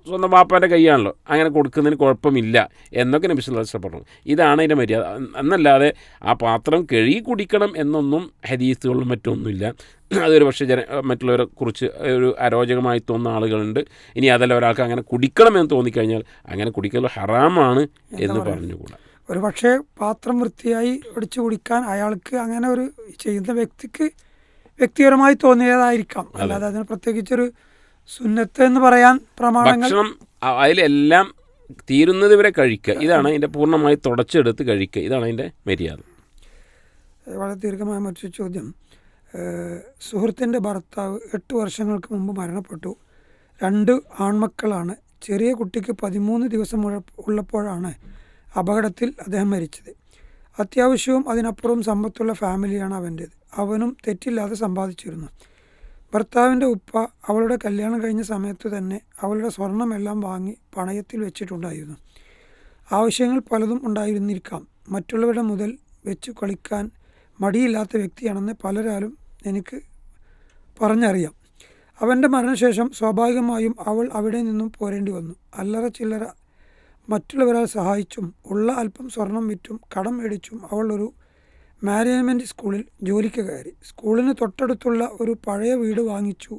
സ്വന്തം വാപ്പാൻ്റെ കൈയാണല്ലോ, അങ്ങനെ കൊടുക്കുന്നതിന് കുഴപ്പമില്ല എന്നൊക്കെ നബി സല്ലല്ലാഹു അലൈഹി വസല്ലം പറഞ്ഞു. ഇതാണ് അതിൻ്റെ മര്യാദ. എന്നല്ലാതെ ആ പാത്രം കഴുകി കുടിക്കണം എന്നൊന്നും ഹദീസുകളിലും മറ്റൊന്നുമില്ല. അതൊരു പക്ഷേ മറ്റുള്ളവരെ കുറിച്ച് ഒരു അരോചകമായി തോന്നുന്ന ആളുകളുണ്ട്. ഇനി അതല്ല, ഒരാൾക്ക് അങ്ങനെ കുടിക്കണമെന്ന് തോന്നിക്കഴിഞ്ഞാൽ അങ്ങനെ കുടിക്കൽ ഹറാമാണ് എന്ന് പറഞ്ഞുകൂടാ. ഒരു പക്ഷേ പാത്രം വൃത്തിയായി ഒടിച്ചു കുടിക്കാൻ അയാൾക്ക്, അങ്ങനെ ഒരു ചെയ്യുന്ന വ്യക്തിപരമായി തോന്നിയതായിരിക്കാം. അല്ലാതെ അതിന് പ്രത്യേകിച്ചൊരു സുന്നത്ത് എന്ന് പറയാൻ പ്രമാണങ്ങൾ, ഭക്ഷണം അതിലെല്ലാം തീരുന്നത് വരെ കഴിക്കുക. ഇതാണ് അതിൻ്റെ പൂർണ്ണമായി തുടച്ചെടുത്ത് കഴിക്കുക. ഇതാണ് അതിൻ്റെ മര്യാദ. വളരെ ദീർഘമായ മറ്റൊരു ചോദ്യം. സുഹൃത്തിൻ്റെ ഭർത്താവ് 8 വർഷങ്ങൾക്ക് മുമ്പ് മരണപ്പെട്ടു. 2 ആൺമക്കളാണ്. ചെറിയ കുട്ടിക്ക് 13 ദിവസം ഉള്ളപ്പോഴാണ് അപകടത്തിൽ അദ്ദേഹം മരിച്ചത്. അത്യാവശ്യവും അതിനപ്പുറവും സമ്പത്തുള്ള ഫാമിലിയാണ് അവൻ്റേത്. അവനും തെറ്റില്ലാതെ സമ്പാദിച്ചിരുന്നു. ഭർത്താവിൻ്റെ ഉപ്പ അവളുടെ കല്യാണം കഴിഞ്ഞ സമയത്ത് തന്നെ അവളുടെ സ്വർണമെല്ലാം വാങ്ങി പണയത്തിൽ വെച്ചിട്ടുണ്ടായിരുന്നു. ആവശ്യങ്ങൾ പലതും ഉണ്ടായിരുന്നിരിക്കാം. മറ്റുള്ളവരുടെ മുതൽ വെച്ച് കളിക്കാൻ മടിയില്ലാത്ത വ്യക്തിയാണെന്ന് പലരാലും എനിക്ക് പറഞ്ഞറിയാം. അവൻ്റെ മരണശേഷം സ്വാഭാവികമായും അവൾ അവിടെ നിന്നും പോരേണ്ടി വന്നു. അല്ലറ ചില്ലറ മറ്റുള്ളവരാൽ സഹായിച്ചും ഉള്ള അല്പം സ്വർണം വിറ്റും കടം മേടിച്ചും അവൾ ഒരു മാനേജ്മെൻറ്റ് സ്കൂളിൽ ജോലിക്ക് കയറി. സ്കൂളിന് തൊട്ടടുത്തുള്ള ഒരു പഴയ വീട് വാങ്ങിച്ചു.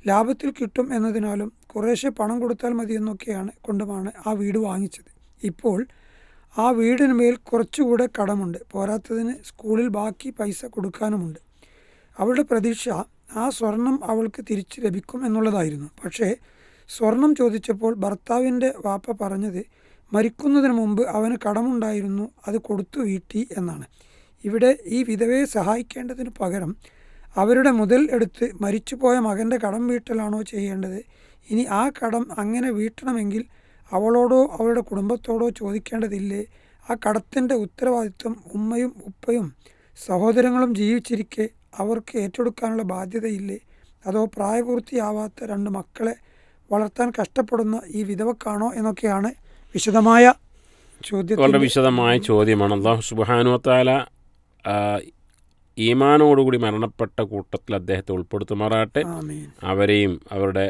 ലാഭത്തിൽ കിട്ടും എന്നതിനാലും കുറേശ്ശെ പണം കൊടുത്താൽ കൊണ്ടുമാണ് ആ വീട് വാങ്ങിച്ചത്. ഇപ്പോൾ ആ വീടിന് മേൽ കുറച്ചുകൂടെ കടമുണ്ട്. പോരാത്തതിന് സ്കൂളിൽ ബാക്കി പൈസ കൊടുക്കാനുമുണ്ട്. അവളുടെ പ്രതീക്ഷ ആ സ്വർണം അവൾക്ക് തിരിച്ച് ലഭിക്കും എന്നുള്ളതായിരുന്നു. പക്ഷേ സ്വർണം ചോദിച്ചപ്പോൾ ഭർത്താവിൻ്റെ വാപ്പ പറഞ്ഞത് മരിക്കുന്നതിന് മുമ്പ് അവന് കടമുണ്ടായിരുന്നു, അത് കൊടുത്തു വീട്ടി എന്നാണ്. ഇവിടെ ഈ വിധവയെ സഹായിക്കേണ്ടതിന് പകരം അവരുടെ മുതൽ എടുത്ത് മരിച്ചുപോയ മകൻ്റെ കടം വീട്ടലാണോ ചെയ്യേണ്ടത്? ഇനി ആ കടം അങ്ങനെ വീട്ടണമെങ്കിൽ അവളോടോ അവളുടെ കുടുംബത്തോടോ ചോദിക്കേണ്ടതില്ലേ? ആ കടത്തിൻ്റെ ഉത്തരവാദിത്വം ഉമ്മയും ഉപ്പയും സഹോദരങ്ങളും ജീവിച്ചിരിക്കെ അവർക്ക് ഏറ്റെടുക്കാനുള്ള ബാധ്യതയില്ലേ? അതോ പ്രായപൂർത്തിയാവാത്ത 2 മക്കളെ വളർത്താൻ കഷ്ടപ്പെടുന്ന ഈ വിധവക്കാണോ എന്നൊക്കെയാണ് വിശദമായ ചോദ്യം. വളരെ വിശദമായ ചോദ്യമാണ്. അല്ലാഹു സുബ്ഹാനഹു വ തആല ഈമാനോടുകൂടി മരണപ്പെട്ട കൂട്ടത്തിൽ അദ്ദേഹത്തെ ഉൾപ്പെടുത്തുമാറാട്ടെ. ആമീൻ. അവരെയും അവരുടെ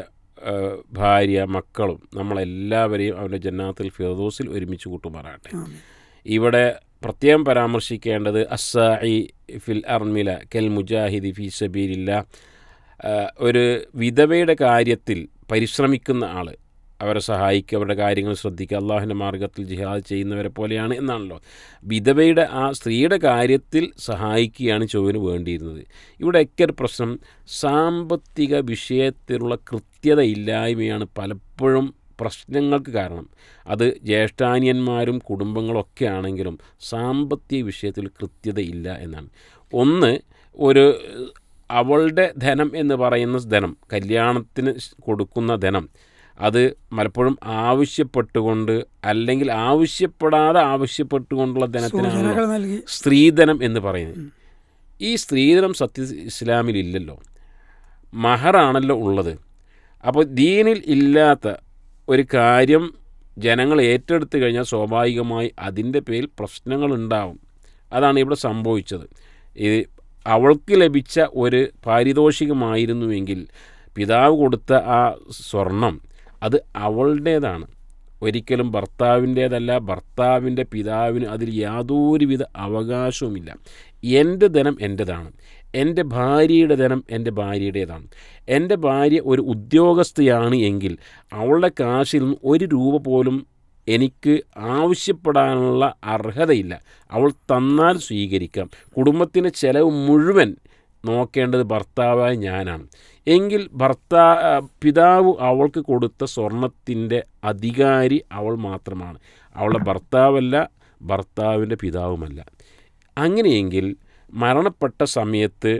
ഭാര്യ മക്കളും നമ്മളെല്ലാവരെയും അവരുടെ ജന്നാത്തുൽ ഫിർദൗസിൽ ഒരുമിച്ച് കൂട്ടുമാറാട്ടെ. ആമീൻ. ഇവിടെ പ്രത്യേകം പരാമർശിക്കേണ്ടത് അസ്സാഇ ഫിൽ അർമില കെൽ മുജാഹിദി ഫീ സബീലില്ലാ. ഒരു വിധവയുടെ കാര്യത്തിൽ പരിശ്രമിക്കുന്ന ആൾ, അവരെ സഹായിക്കുക, അവരുടെ കാര്യങ്ങൾ ശ്രദ്ധിക്കുക, അള്ളാഹുവിൻ്റെ മാർഗ്ഗത്തിൽ ജിഹാദ് ചെയ്യുന്നവരെ പോലെയാണ് എന്നാണല്ലോ. വിധവയുടെ ആ സ്ത്രീയുടെ കാര്യത്തിൽ സഹായിക്കുകയാണ് ചൊവ്വിന് വേണ്ടിയിരുന്നത്. ഇവിടെയൊക്കെ ഒരു പ്രശ്നം സാമ്പത്തിക വിഷയത്തിലുള്ള കൃത്യതയില്ലായ്മയാണ് പലപ്പോഴും പ്രശ്നങ്ങൾക്ക് കാരണം. അത് ജ്യേഷ്ഠാനിയന്മാരും കുടുംബങ്ങളൊക്കെ ആണെങ്കിലും സാമ്പത്തിക വിഷയത്തിൽ കൃത്യതയില്ല എന്നാണ്. ഒന്ന്, അവളുടെ ധനം എന്ന് പറയുന്ന ധനം, കല്യാണത്തിന് കൊടുക്കുന്ന ധനം, അത് പലപ്പോഴും ആവശ്യപ്പെട്ടുകൊണ്ട് അല്ലെങ്കിൽ ആവശ്യപ്പെട്ടുകൊണ്ടുള്ള ധനത്തിനാണ് സ്ത്രീധനം എന്ന് പറയുന്നത്. ഈ സ്ത്രീധനം ഇസ്ലാമിലില്ലല്ലോ, മഹറാണല്ലോ ഉള്ളത്. അപ്പോൾ ദീനിൽ ഇല്ലാത്ത ഒരു കാര്യം ജനങ്ങൾ ഏറ്റെടുത്ത് കഴിഞ്ഞാൽ സ്വാഭാവികമായി അതിൻ്റെ പേരിൽ പ്രശ്നങ്ങളുണ്ടാവും. അതാണ് ഇവിടെ സംഭവിച്ചത്. അവൾക്ക് ലഭിച്ച ഒരു പാരിതോഷികമായിരുന്നുവെങ്കിൽ പിതാവ് കൊടുത്ത ആ സ്വർണം അത് അവളുടേതാണ്, ഒരിക്കലും ഭർത്താവിൻ്റേതല്ല. ഭർത്താവിൻ്റെ പിതാവിന് അതിൽ യാതൊരുവിധ അവകാശവുമില്ല. എൻ്റെ ധനം എൻ്റേതാണ്, എൻ്റെ ഭാര്യയുടെ ധനം എൻ്റെ ഭാര്യയുടേതാണ്. എൻ്റെ ഭാര്യ ഒരു ഉദ്യോഗസ്ഥയാണ് എങ്കിൽ അവളുടെ കാശിൽ നിന്ന് 1 രൂപ പോലും എനിക്ക് ആവശ്യപ്പെടാനുള്ള അർഹതയില്ല. അവൾ തന്നാൽ സ്വീകരിക്കാം. കുടുംബത്തിൻ്റെ ചെലവ് മുഴുവൻ നോക്കേണ്ടത് ഭർത്താവായ ഞാനാണ്. എങ്കിൽ പിതാവ് അവൾക്ക് കൊടുത്ത സ്വർണത്തിൻ്റെ അധികാരി അവൾ മാത്രമാണ്. അവളുടെ ഭർത്താവല്ല, ഭർത്താവിൻ്റെ പിതാവുമല്ല. അങ്ങനെയെങ്കിൽ മരണപ്പെട്ട സമയത്ത്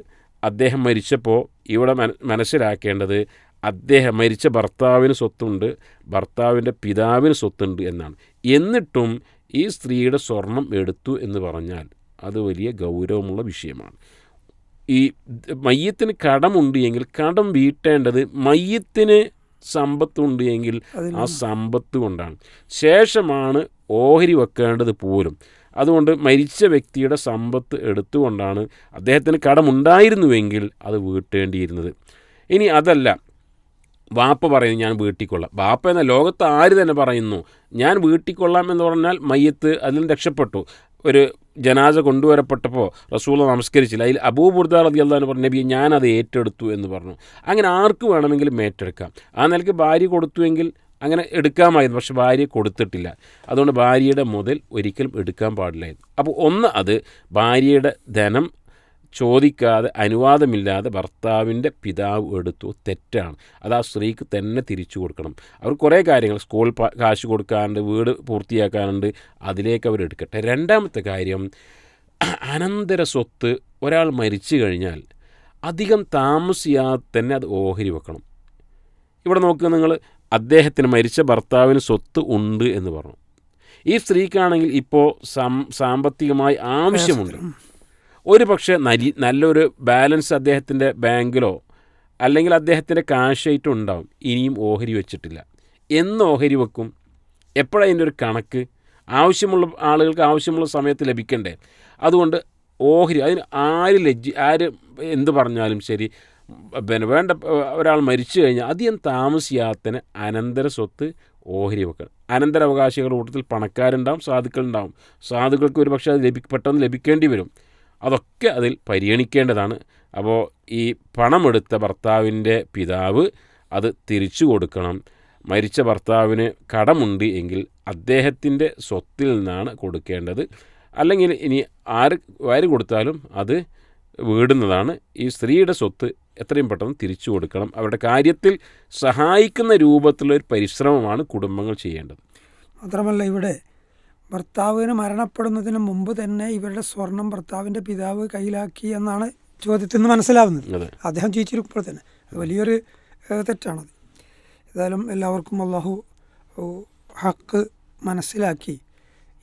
അദ്ദേഹം മരിച്ചപ്പോൾ ഇവിടെ മനസ്സിലാക്കേണ്ടത് അദ്ദേഹം മരിച്ച ഭർത്താവിന് സ്വത്തുണ്ട്, ഭർത്താവിൻ്റെ പിതാവിന് സ്വത്തുണ്ട് എന്നാണ്. എന്നിട്ടും ഈ സ്ത്രീയുടെ സ്വർണം എടുത്തു എന്ന് പറഞ്ഞാൽ അത് വലിയ ഗൗരവമുള്ള വിഷയമാണ്. ഈ മയ്യത്തിന് കടമുണ്ട് എങ്കിൽ കടം വീട്ടേണ്ടത് മയ്യത്തിന് സമ്പത്തുണ്ട് എങ്കിൽ ആ സമ്പത്ത് കൊണ്ടാണ്. ശേഷമാണ് ഓഹരി വെക്കേണ്ടത് പോലും. അതുകൊണ്ട് മരിച്ച വ്യക്തിയുടെ സമ്പത്ത് എടുത്തുകൊണ്ടാണ് അദ്ദേഹത്തിന് കടമുണ്ടായിരുന്നുവെങ്കിൽ അത് വീട്ടേണ്ടിയിരുന്നത്. ഇനി അതല്ല, വാപ്പ പറയുന്നു ഞാൻ വീട്ടിക്കൊള്ളാം. വാപ്പ എന്ന ലോകത്ത് ആര് തന്നെ പറയുന്നു ഞാൻ വീട്ടിക്കൊള്ളാം എന്ന് പറഞ്ഞാൽ മയ്യത്ത് അതിൽ രക്ഷപ്പെട്ടു. ഒരു ജനാസ കൊണ്ടുവരപ്പെട്ടപ്പോൾ റസൂൽ നമസ്കരിച്ചില്ല. അതിൽ അബൂ ബുർദ റളിയല്ലാഹു അൻഹു പറഞ്ഞു, നബി ഞാനത് ഏറ്റെടുത്തു എന്ന് പറഞ്ഞു. അങ്ങനെ ആർക്ക് വേണമെങ്കിലും ഏറ്റെടുക്കാം. ആ നിലയ്ക്ക് ഭാര്യ കൊടുത്തുവെങ്കിൽ അങ്ങനെ എടുക്കാമായിരുന്നു. പക്ഷെ ഭാര്യ കൊടുത്തിട്ടില്ല. അതുകൊണ്ട് ഭാര്യയുടെ മുതൽ ഒരിക്കലും എടുക്കാൻ പാടില്ലായിരുന്നു. അപ്പോൾ ഒന്ന്, അത് ഭാര്യയുടെ ധനം ചോദിക്കാതെ അനുവാദമില്ലാതെ ഭർത്താവിൻ്റെ പിതാവ് എടുത്തു, തെറ്റാണ്. അത് ആ സ്ത്രീക്ക് തന്നെ തിരിച്ചു കൊടുക്കണം. അവർ കുറേ കാര്യങ്ങൾ, സ്കൂൾ കാശ് കൊടുക്കാനുണ്ട്, വീട് പൂർത്തിയാക്കാനുണ്ട്, അതിലേക്ക് അവർ എടുക്കട്ടെ. രണ്ടാമത്തെ കാര്യം, അനന്തര സ്വത്ത് ഒരാൾ മരിച്ചു കഴിഞ്ഞാൽ അധികം താമസിയാതെ തന്നെ അത് ഓഹരി വെക്കണം. ഇവിടെ നോക്കുക നിങ്ങൾ, അദ്ദേഹത്തിന് മരിച്ച ഭർത്താവിന് സ്വത്ത് ഉണ്ട് എന്ന് പറഞ്ഞു. ഈ സ്ത്രീക്കാണെങ്കിൽ ഇപ്പോൾ സാമ്പത്തികമായി ആവശ്യമുണ്ട്. ഒരു പക്ഷേ നല്ലൊരു ബാലൻസ് അദ്ദേഹത്തിൻ്റെ ബാങ്കിലോ അല്ലെങ്കിൽ അദ്ദേഹത്തിൻ്റെ കാശായിട്ടും ഉണ്ടാവും. ഇനിയും ഓഹരി വെച്ചിട്ടില്ല. എന്ന് ഓഹരി വെക്കും? എപ്പോഴാണ് അതിൻ്റെ ഒരു കണക്ക്? ആവശ്യമുള്ള ആളുകൾക്ക് ആവശ്യമുള്ള സമയത്ത് ലഭിക്കണ്ടേ? അതുകൊണ്ട് ഓഹരി, അതിന് ആര് എന്ത് പറഞ്ഞാലും ശരി, വേണ്ട, ഒരാൾ മരിച്ചു കഴിഞ്ഞാൽ അധികം താമസിയാത്തതിന് അനന്തര സ്വത്ത് ഓഹരി വെക്കണം. അനന്തരാവകാശികളുടെ കൂട്ടത്തിൽ പണക്കാരുണ്ടാവും, സാധുക്കളുണ്ടാവും. സാധുക്കൾക്ക് ഒരു പക്ഷേ അത് പെട്ടെന്ന് ലഭിക്കേണ്ടി വരും. അതൊക്കെ അതിൽ പരിഗണിക്കേണ്ടതാണ്. അപ്പോൾ ഈ പണമെടുത്ത ഭർത്താവിൻ്റെ പിതാവ് അത് തിരിച്ചു കൊടുക്കണം. മരിച്ച ഭർത്താവിന് കടമുണ്ട് എങ്കിൽ അദ്ദേഹത്തിൻ്റെ സ്വത്തിൽ നിന്നാണ് കൊടുക്കേണ്ടത്. അല്ലെങ്കിൽ ഇനി ആര് കൊടുത്താലും അത് വീടുന്നതാണ്. ഈ സ്ത്രീയുടെ സ്വത്ത് എത്രയും പെട്ടെന്ന് തിരിച്ചു കൊടുക്കണം. അവരുടെ കാര്യത്തിൽ സഹായിക്കുന്ന രൂപത്തിലൊരു പരിശ്രമമാണ് കുടുംബങ്ങൾ ചെയ്യേണ്ടത്. മാത്രമല്ല, ഇവിടെ ഭർത്താവിന് മരണപ്പെടുന്നതിന് മുമ്പ് തന്നെ ഇവരുടെ സ്വർണം ഭർത്താവിൻ്റെ പിതാവ് കയ്യിലാക്കി എന്നാണ് ചോദ്യത്തിൽ നിന്ന് മനസ്സിലാവുന്നത്. അദ്ദേഹം ജീവിച്ചിരിക്കുമ്പോൾ തന്നെ വലിയൊരു തെറ്റാണത്. ഏതായാലും എല്ലാവർക്കും അള്ളാഹു ഹക്ക് മനസ്സിലാക്കി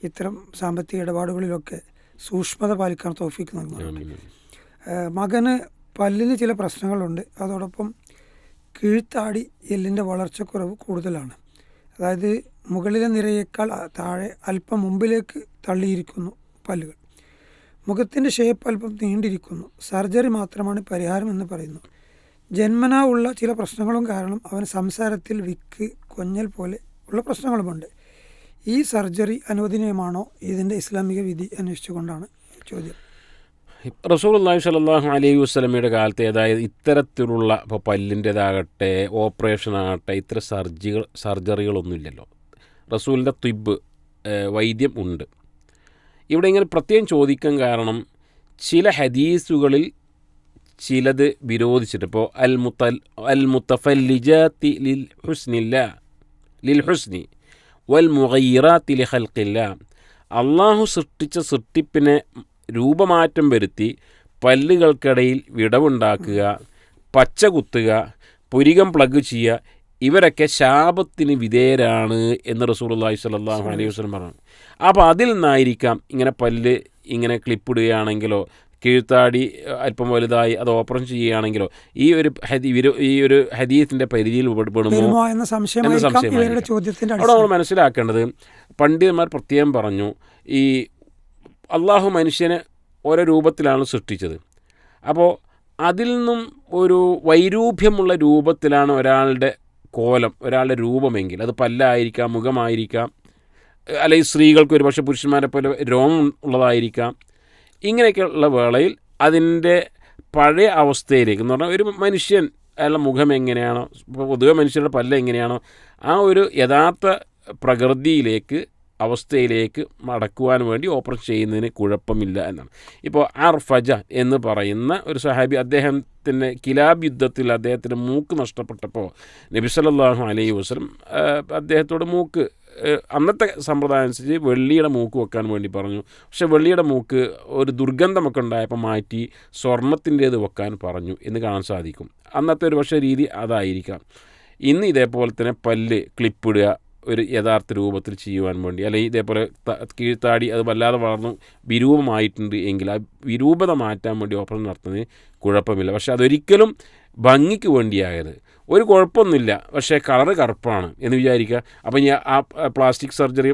ഇത്തരം സാമ്പത്തിക ഇടപാടുകളിലൊക്കെ സൂക്ഷ്മത പാലിക്കാൻ തൗഫീക്ക് നൽകുന്നു. ആമീൻ. മകന് പല്ലിന് ചില പ്രശ്നങ്ങളുണ്ട്. അതോടൊപ്പം കീഴ്ത്താടി എല്ലിൻ്റെ വളർച്ചക്കുറവ് കൂടുതലാണ്. അതായത് മുകളിലെ നിരയേക്കാൾ താഴെ അല്പം മുമ്പിലേക്ക് തള്ളിയിരിക്കുന്നു പല്ലുകൾ. മുഖത്തിൻ്റെ ഷേപ്പ് അല്പം നീണ്ടിരിക്കുന്നു. സർജറി മാത്രമാണ് പരിഹാരം എന്ന് പറയുന്നു. ജന്മനാ ഉള്ള ചില പ്രശ്നങ്ങളും കാരണം അവൻ സംസാരത്തിൽ വിക്ക്, കൊഞ്ഞൽ പോലെ ഉള്ള പ്രശ്നങ്ങളുമുണ്ട്. ഈ സർജറി അനുവദനീയമാണോ? ഇതിൻ്റെ ഇസ്ലാമിക വിധി അന്വേഷിച്ചുകൊണ്ടാണ് ചോദ്യം. റസൂലുള്ളാഹി സ്വല്ലല്ലാഹു അലൈഹി വസല്ലമയുടെ കാലത്ത് അതായത് ഇത്തരത്തിലുള്ള ഇപ്പോൾ പല്ലിൻ്റേതാകട്ടെ ഓപ്പറേഷനാകട്ടെ ഇത്തരം സർജറികളൊന്നുമില്ലല്ലോ. റസൂലിൻ്റെ തിബ്ബ് വൈദ്യം ഉണ്ട്. ഇവിടെ ഇങ്ങനെ പ്രത്യേകം ചോദിക്കാൻ കാരണം ചില ഹദീസുകളിൽ ചിലത് വിരോധിച്ചിട്ട് ഇപ്പോൾ അൽ മുത്തഫല്ലിജാത്തി ലിൽ ഹുസ്നി വൽ മുഗയ്യിറാത്തി ലി ഖൽഖില്ല, അള്ളാഹു സൃഷ്ടിച്ച സൃഷ്ടിപ്പിനെ രൂപമാറ്റം വരുത്തി പല്ലുകൾക്കിടയിൽ വിടവുണ്ടാക്കുക, പച്ച കുത്തുക, പുരികം പ്ലഗ് ചെയ്യുക, ഇവരൊക്കെ ശാപത്തിന് വിധേയരാണ് എന്ന് റസൂലുള്ളാഹി സ്വല്ലല്ലാഹു അലൈഹി വസല്ലം പറഞ്ഞു. അപ്പോൾ അതിൽ നിന്നായിരിക്കാം ഇങ്ങനെ പല്ല് ഇങ്ങനെ ക്ലിപ്പിടുകയാണെങ്കിലോ കീഴ്ത്താടി അല്പം വലുതായി അത് ഓപ്പറേഷൻ ചെയ്യുകയാണെങ്കിലോ ഈ ഒരു ഹദീസിൻ്റെ പരിധിയിൽ പെടുമോ എന്ന സംശയമായിരിക്കും. അവിടെ നമ്മൾ മനസ്സിലാക്കേണ്ടത് പണ്ഡിതന്മാർ പ്രത്യേകം പറഞ്ഞു, ഈ അള്ളാഹു മനുഷ്യനെ ഓരോ രൂപത്തിലാണ് സൃഷ്ടിച്ചത്. അപ്പോൾ അതിൽ നിന്നും ഒരു വൈരൂപ്യമുള്ള രൂപത്തിലാണ് ഒരാളുടെ കോലം, ഒരാളുടെ രൂപമെങ്കിൽ അത് പല്ലായിരിക്കാം, മുഖമായിരിക്കാം, അല്ലെങ്കിൽ സ്ത്രീകൾക്ക് ഒരു പക്ഷേ പുരുഷന്മാരെ പോലെ രോമം ഉള്ളതായിരിക്കാം. ഇങ്ങനെയൊക്കെയുള്ള വേളയിൽ അതിൻ്റെ പഴയ അവസ്ഥയിലേക്ക് എന്ന് പറഞ്ഞാൽ ഒരു മനുഷ്യൻ അയാളുടെ മുഖം എങ്ങനെയാണോ, ഇപ്പോൾ പൊതുവെ മനുഷ്യരുടെ പല്ല് എങ്ങനെയാണോ ആ ഒരു യഥാർത്ഥ പ്രകൃതിയിലേക്ക് അവസ്ഥയിലേക്ക് മടക്കുവാൻ വേണ്ടി ഓപ്പറേഷൻ ചെയ്യുന്നതിന് കുഴപ്പമില്ല എന്നാണ്. ഇപ്പോൾ അർഫജ എന്ന് പറയുന്ന ഒരു സഹാബി, അദ്ദേഹത്തിൻ്റെ കിലാബ് യുദ്ധത്തിൽ അദ്ദേഹത്തിൻ്റെ മൂക്ക് നഷ്ടപ്പെട്ടപ്പോൾ നബി സല്ലല്ലാഹു അലൈഹി വസല്ലം അദ്ദേഹത്തോട് മൂക്ക് അന്നത്തെ സമ്പ്രദായം അനുസരിച്ച് വെള്ളിയുടെ മൂക്ക് വെക്കാൻ വേണ്ടി പറഞ്ഞു. പക്ഷേ വെള്ളിയുടെ മൂക്ക് ഒരു ദുർഗന്ധമൊക്കെ ഉണ്ടായപ്പോൾ മാറ്റി സ്വർണത്തിൻ്റേത് വെക്കാൻ പറഞ്ഞു എന്ന് കാണാൻ സാധിക്കും. അന്നത്തെ ഒരു പക്ഷേ രീതി അതായിരിക്കാം. ഇന്ന് ഇതേപോലെ തന്നെ പല്ല് ക്ലിപ്പിടുക ഒരു യഥാർത്ഥ രൂപത്തിൽ ചെയ്യുവാൻ വേണ്ടി, അല്ലെങ്കിൽ ഇതേപോലെ കീഴ്ത്താടി അത് വല്ലാതെ വളർന്നു വിരൂപമായിട്ടുണ്ട് എങ്കിൽ ആ വിരൂപത മാറ്റാൻ വേണ്ടി ഓപ്പറേഷൻ നടത്തുന്നതിന് കുഴപ്പമില്ല. പക്ഷേ അതൊരിക്കലും ഭംഗിക്ക് വേണ്ടിയായത് ഒരു കുഴപ്പമൊന്നുമില്ല. പക്ഷേ കളറ് കറുപ്പാണ് എന്ന് വിചാരിക്കുക. അപ്പം ഞാൻ ആ പ്ലാസ്റ്റിക് സർജറി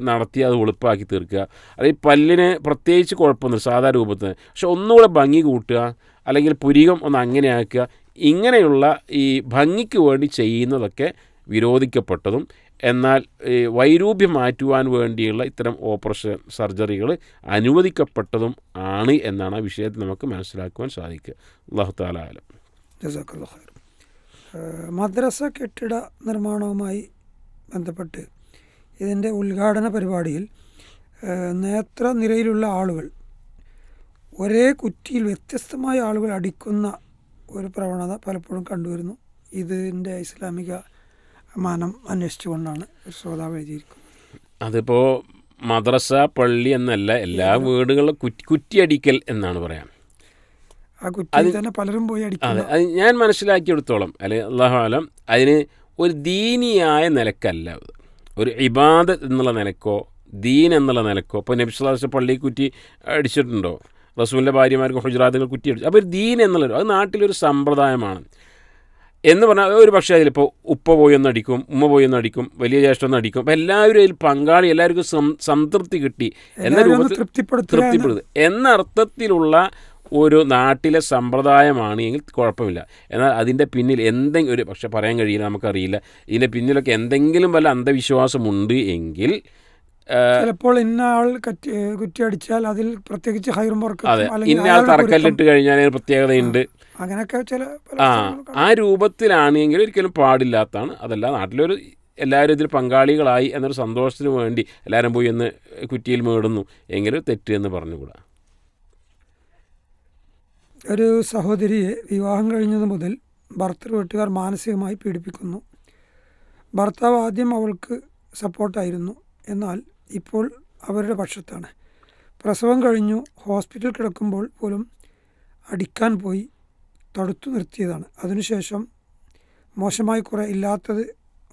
നടത്തി അത് വെളുപ്പാക്കി തീർക്കുക. അല്ലെങ്കിൽ പല്ലിന് പ്രത്യേകിച്ച് കുഴപ്പമൊന്നുമില്ല സാധാ രൂപത്തിന്, പക്ഷെ ഒന്നുകൂടെ ഭംഗി കൂട്ടുക, അല്ലെങ്കിൽ പുരികം ഒന്ന് അങ്ങനെ ആക്കുക. ഇങ്ങനെയുള്ള ഈ ഭംഗിക്ക് വേണ്ടി ചെയ്യുന്നതൊക്കെ വിരോധിക്കപ്പെട്ടതും എന്നാൽ വൈരൂപ്യം മാറ്റുവാൻ വേണ്ടിയുള്ള ഇത്തരം ഓപ്പറേഷൻ സർജറികൾ അനുവദിക്കപ്പെട്ടതും ആണ് എന്നാണ് ആ വിഷയത്തിൽ നമുക്ക് മനസ്സിലാക്കുവാൻ സാധിക്കുക. അല്ലാഹു തആല ആലം. ജസാക്കല്ലാഹു ഖൈർ. മദ്രസ കെട്ടിട നിർമ്മാണവുമായി ബന്ധപ്പെട്ട് ഇതിൻ്റെ ഉദ്ഘാടന പരിപാടിയിൽ നേത്രനിരയിലുള്ള ആളുകൾ ഒരേ കുറ്റിയിൽ വ്യത്യസ്തമായ ആളുകൾ അടിക്കുന്ന ഒരു പ്രവണത പലപ്പോഴും കണ്ടുവരുന്നു. ഇതിൻ്റെ ഇസ്ലാമിക മാനം അന്വേഷിച്ചുകൊണ്ടാണ് ഒരു ശ്രോതാവ് എഴുതിയിരിക്കുന്നത്. അതിപ്പോൾ മദ്രസ പള്ളി എന്നല്ല, എല്ലാ വീടുകളിലും കുറ്റിയടിക്കൽ എന്നാണ് പറയാം. ആ കുറ്റി തന്നെ പലരും പോയി അടിക്കും. അതെ, അത് ഞാൻ മനസ്സിലാക്കിയെടുത്തോളം അല്ലെങ്കിൽ അല്ലാഹു ആലം അതിന് ഒരു ദീനിയായ നിലക്കല്ല, ഒരു ഇബാദത്ത് എന്നുള്ള നിലക്കോ ദീൻ എന്നുള്ള നിലക്കോ. ഇപ്പോൾ നബി സല്ലല്ലാഹു അലൈഹി വസല്ലം പള്ളി കുറ്റി അടിച്ചിട്ടുണ്ടോ? റസൂലിൻ്റെ ഭാര്യമാർക്ക് ഹുജറാത്തുകൾ കുറ്റി അടിച്ചു. അപ്പോൾ ഒരു ദീൻ എന്നുള്ളത് അത് നാട്ടിലൊരു സമ്പ്രദായമാണ് എന്ന് പറഞ്ഞാൽ ഒരു പക്ഷേ അതിലിപ്പോൾ ഉപ്പ പോയി ഒന്നടിക്കും, ഉമ്മ പോയി ഒന്നടിക്കും, വലിയ ജ്യേഷ്ഠം ഒന്നടിക്കും. അപ്പോൾ എല്ലാവരും അതിൽ പങ്കാളി, എല്ലാവർക്കും സംതൃപ്തി കിട്ടി എന്ന രൂപത്തിൽ തൃപ്തിപ്പെടുത്തുക എന്ന അർത്ഥത്തിലുള്ള ഒരു നാട്ടിലെ സമ്പ്രദായമാണ് എങ്കിൽ കുഴപ്പമില്ല. എന്നാൽ അതിൻ്റെ പിന്നിൽ എന്തെങ്കിലും ഒരു പക്ഷെ പറയാൻ കഴിയില്ല, നമുക്കറിയില്ല. ഇതിൻ്റെ പിന്നിലൊക്കെ എന്തെങ്കിലും വല്ല അന്ധവിശ്വാസമുണ്ട് എങ്കിൽ ചിലപ്പോൾ ഇന്ന ആൾ കുറ്റി അടിച്ചാൽ അതിൽ പ്രത്യേകിച്ച് ഹൈറും അതെ, ഇന്ന ആൾ തറക്കല്ലിട്ട് കഴിഞ്ഞാൽ പ്രത്യേകതയുണ്ട്, അങ്ങനെയൊക്കെ ചില ആ രൂപത്തിലാണെങ്കിൽ ഒരിക്കലും പാടില്ലാത്തതാണ്. അതല്ല നാട്ടിലൊരു എല്ലാവരും ഇതിൽ പങ്കാളികളായി എന്നൊരു സന്തോഷത്തിന് വേണ്ടി എല്ലാവരും പോയി ഒന്ന് കുറ്റിയിൽ മേടുന്നു എങ്കിലും തെറ്റ് എന്ന് പറഞ്ഞുകൂടാ. ഒരു സഹോദരിയെ വിവാഹം കഴിഞ്ഞത് മുതൽ ഭർത്തൃ വീട്ടുകാർ മാനസികമായി പീഡിപ്പിക്കുന്നു. ഭർത്താവ് ആദ്യം അവൾക്ക് സപ്പോർട്ടായിരുന്നു, എന്നാൽ ഇപ്പോൾ അവരുടെ പക്ഷത്താണ്. പ്രസവം കഴിഞ്ഞു ഹോസ്പിറ്റൽ കിടക്കുമ്പോൾ പോലും അടിക്കാൻ പോയി തടുത്തു നിർത്തിയതാണ്. അതിനുശേഷം മോശമായി കുറേ ഇല്ലാത്തത്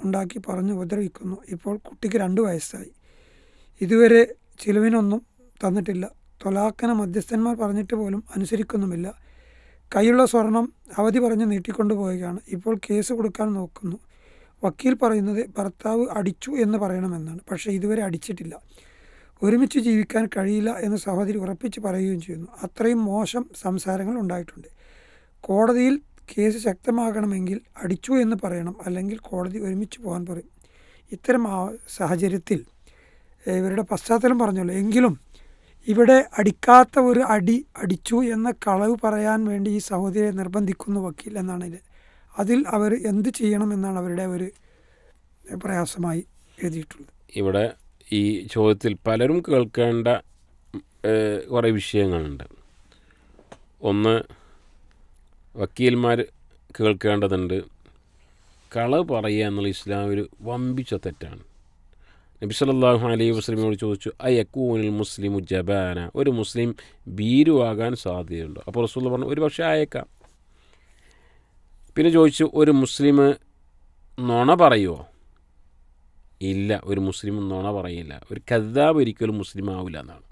ഉണ്ടാക്കി പറഞ്ഞ് ഉപദ്രവിക്കുന്നു. ഇപ്പോൾ കുട്ടിക്ക് 2 വയസ്സായി. ഇതുവരെ ചിലവിനൊന്നും തന്നിട്ടില്ല. തൊലാഖിന് മധ്യസ്ഥന്മാർ പറഞ്ഞിട്ട് പോലും അനുസരിക്കുന്നുമില്ല. കൈയുള്ള സ്വർണം അവധി പറഞ്ഞ് നീട്ടിക്കൊണ്ടു പോവുകയാണ്. ഇപ്പോൾ കേസ് കൊടുക്കാൻ നോക്കുന്നു. വക്കീൽ പറയുന്നത് ഭർത്താവ് അടിച്ചു എന്ന് പറയണമെന്നാണ്. പക്ഷേ ഇതുവരെ അടിച്ചിട്ടില്ല. ഒരുമിച്ച് ജീവിക്കാൻ കഴിയില്ല എന്ന് സഹോദരി ഉറപ്പിച്ച് പറയുകയും ചെയ്യുന്നു. അത്രയും മോശം സംസാരങ്ങൾ ഉണ്ടായിട്ടുണ്ട്. കോടതിയിൽ കേസ് ശക്തമാകണമെങ്കിൽ അടിച്ചു എന്ന് പറയണം, അല്ലെങ്കിൽ കോടതി ഒരുമിച്ച് പോകാൻ പറയും. ഇത്തരം സാഹചര്യത്തിൽ ഇവരുടെ പശ്ചാത്തലം പറഞ്ഞല്ലോ, എങ്കിലും ഇവിടെ അടിക്കാത്ത ഒരു അടിച്ചു എന്ന കളവ് പറയാൻ വേണ്ടി ഈ സഹോദരിയെ നിർബന്ധിക്കുന്നു വക്കീൽ എന്നാണ് ഇത്. അതിൽ അവർ എന്ത് ചെയ്യണം എന്നാണ് അവരുടെ ഒരു പ്രയാസമായി എഴുതിയിട്ടുള്ളത്. ഇവിടെ ഈ ചോദ്യത്തിൽ പലരും കേൾക്കേണ്ട കുറേ വിഷയങ്ങളുണ്ട്. ഒന്ന്, വക്കീൽമാർ കേൾക്കേണ്ടതുണ്ട്, കളവ് പറയുക എന്നുള്ള ഇസ്ലാം ഒരു വമ്പിച്ച തെറ്റാണ്. നബി സല്ലല്ലാഹു അലൈഹി വസല്ലമയോട് ചോദിച്ചു, അയക്കൂനിൽ മുസ്ലിമു ജബാന, ഒരു മുസ്ലിം ഭീരുവാകാൻ സാധ്യതയുണ്ടോ? അപ്പോൾ റസൂൽ പറഞ്ഞു, ഒരു പക്ഷേ ആയേക്കാം. പിന്നെ ചോദിച്ചു, ഒരു മുസ്ലിം നുണ പറയുമോ? ഇല്ല, ഒരു മുസ്ലിം നുണ പറയില്ല. ഒരു കദ്ദാബ് ഒരിക്കലും മുസ്ലിം ആവില്ല എന്നാണ്.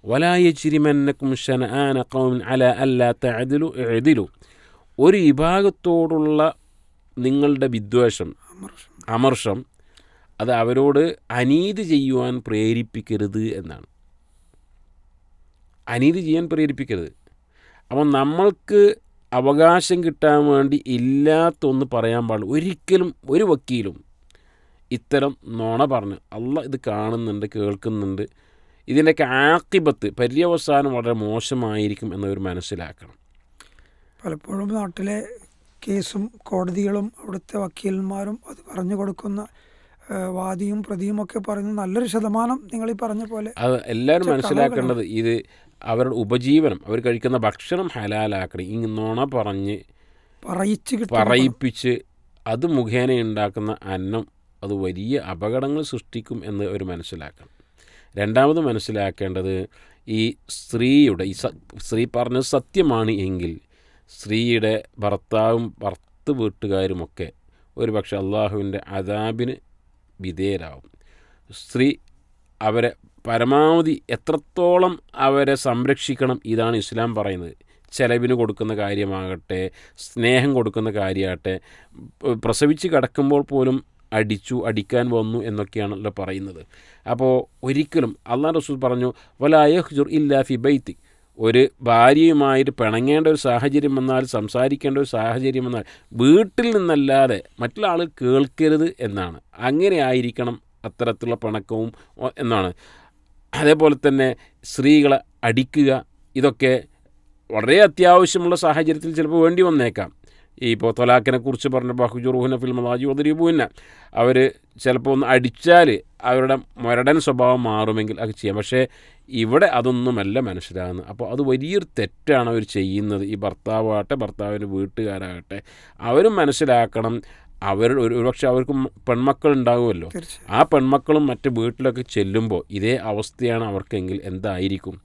വലാ യജ്രിമന്നകും ശനആന ഖൗമിൻ അലാ അല്ലാ തഅദിലു ഇഅ്ദിലു, ഒരു വിഭാഗത്തോടുള്ള നിങ്ങളുടെ വിദ്വേഷം, അമർഷം, അത് അവരോട് അനീതി ചെയ്യുവാൻ പ്രേരിപ്പിക്കരുത് എന്നാണ്. അനീതി ചെയ്യാൻ പ്രേരിപ്പിക്കരുത്. അപ്പം നമ്മൾക്ക് അവകാശം കിട്ടാൻ വേണ്ടി ഇല്ലാത്തൊന്ന് പറയാൻ പാടില്ല. ഒരിക്കലും ഒരു വക്കീലും ഇത്തരം നുണ പറഞ്ഞ്, അള്ളാഹ് ഇത് കാണുന്നുണ്ട്, കേൾക്കുന്നുണ്ട്, ഇതിൻ്റെയൊക്കെ ആക്കിബത്ത്, പര്യവസാനം വളരെ മോശമായിരിക്കും എന്നവർ മനസ്സിലാക്കണം. പലപ്പോഴും നാട്ടിലെ കേസും കോടതികളും അവിടുത്തെ വക്കീലന്മാരും അത് പറഞ്ഞു കൊടുക്കുന്ന വാദിയും പ്രതിയും ഒക്കെ പറയുന്ന നല്ലൊരു ശതമാനം നിങ്ങൾ ഈ പറഞ്ഞ പോലെ അത് എല്ലാവരും മനസ്സിലാക്കേണ്ടത്, ഇത് അവരുടെ ഉപജീവനം, അവർ കഴിക്കുന്ന ഭക്ഷണം ഹലാലാക്കണം. ഈ നുണ പറഞ്ഞ് പറയിപ്പിച്ച് അത് മുഖേന ഉണ്ടാക്കുന്ന അന്നം അത് വലിയ അപകടങ്ങൾ സൃഷ്ടിക്കും എന്ന് അവർ മനസ്സിലാക്കണം. രണ്ടാമത് മനസ്സിലാക്കേണ്ടത്, ഈ സ്ത്രീയുടെ സ്ത്രീ പറഞ്ഞത് സത്യമാണ് എങ്കിൽ സ്ത്രീയുടെ ഭർത്താവും ഭർത്ത് വീട്ടുകാരുമൊക്കെ ഒരു പക്ഷേ അള്ളാഹുവിൻ്റെ അദാബിന് വിധേയരാകും. സ്ത്രീ അവരെ പരമാവധി എത്രത്തോളം അവരെ സംരക്ഷിക്കണം, ഇതാണ് ഇസ്ലാം പറയുന്നത്. ചെലവിന് കൊടുക്കുന്ന കാര്യമാകട്ടെ, സ്നേഹം കൊടുക്കുന്ന കാര്യമാകട്ടെ, പ്രസവിച്ച് കിടക്കുമ്പോൾ പോലും അടിക്കാൻ വന്നു എന്നൊക്കെയാണല്ലോ പറയുന്നത്. അപ്പോൾ ഒരിക്കലും അള്ളാഹു റസൂൽ പറഞ്ഞു, വലാ യഹ്ജുർ ഇല്ലാ ഫി ബൈത്തി, ഒരു ഭാര്യയുമായിട്ട് പിണങ്ങേണ്ട ഒരു സാഹചര്യം വന്നാൽ, സംസാരിക്കേണ്ട ഒരു സാഹചര്യം വന്നാൽ വീട്ടിൽ നിന്നല്ലാതെ മറ്റുള്ള ആൾ കേൾക്കരുത് എന്നാണ്. അങ്ങനെ ആയിരിക്കണം അത്തരത്തിലുള്ള പിണക്കവും എന്നാണ്. അതേപോലെ തന്നെ സ്ത്രീകളെ അടിക്കുക, ഇതൊക്കെ വളരെ അത്യാവശ്യമുള്ള സാഹചര്യത്തിൽ ചിലപ്പോൾ വേണ്ടി വന്നേക്കാം. ഇപ്പോൾ തൊലാഖിനെ കുറിച്ച് പറഞ്ഞ ബഹുജുറുഹുന ഫിൽ മദാജി വദരിബൂന, അവർ ചിലപ്പോൾ ഒന്ന് അടിച്ചാൽ അവരുടെ മുരടൻ സ്വഭാവം മാറുമെങ്കിൽ അത് ചെയ്യാം. പക്ഷേ ഇവിടെ അതൊന്നുമല്ല മനസ്സിലാകുന്നത്. അപ്പോൾ അത് വലിയൊരു തെറ്റാണ് അവർ ചെയ്യുന്നത്. ഈ ഭർത്താവാകട്ടെ, ഭർത്താവിൻ്റെ വീട്ടുകാരാകട്ടെ, അവരും മനസ്സിലാക്കണം. ഒരുപക്ഷെ അവർക്ക് പെൺമക്കൾ ഉണ്ടാകുമല്ലോ, ആ പെൺമക്കളും മറ്റ് വീട്ടിലൊക്കെ ചെല്ലുമ്പോൾ ഇതേ അവസ്ഥയാണ് അവർക്കെങ്കിൽ എന്തായിരിക്കും.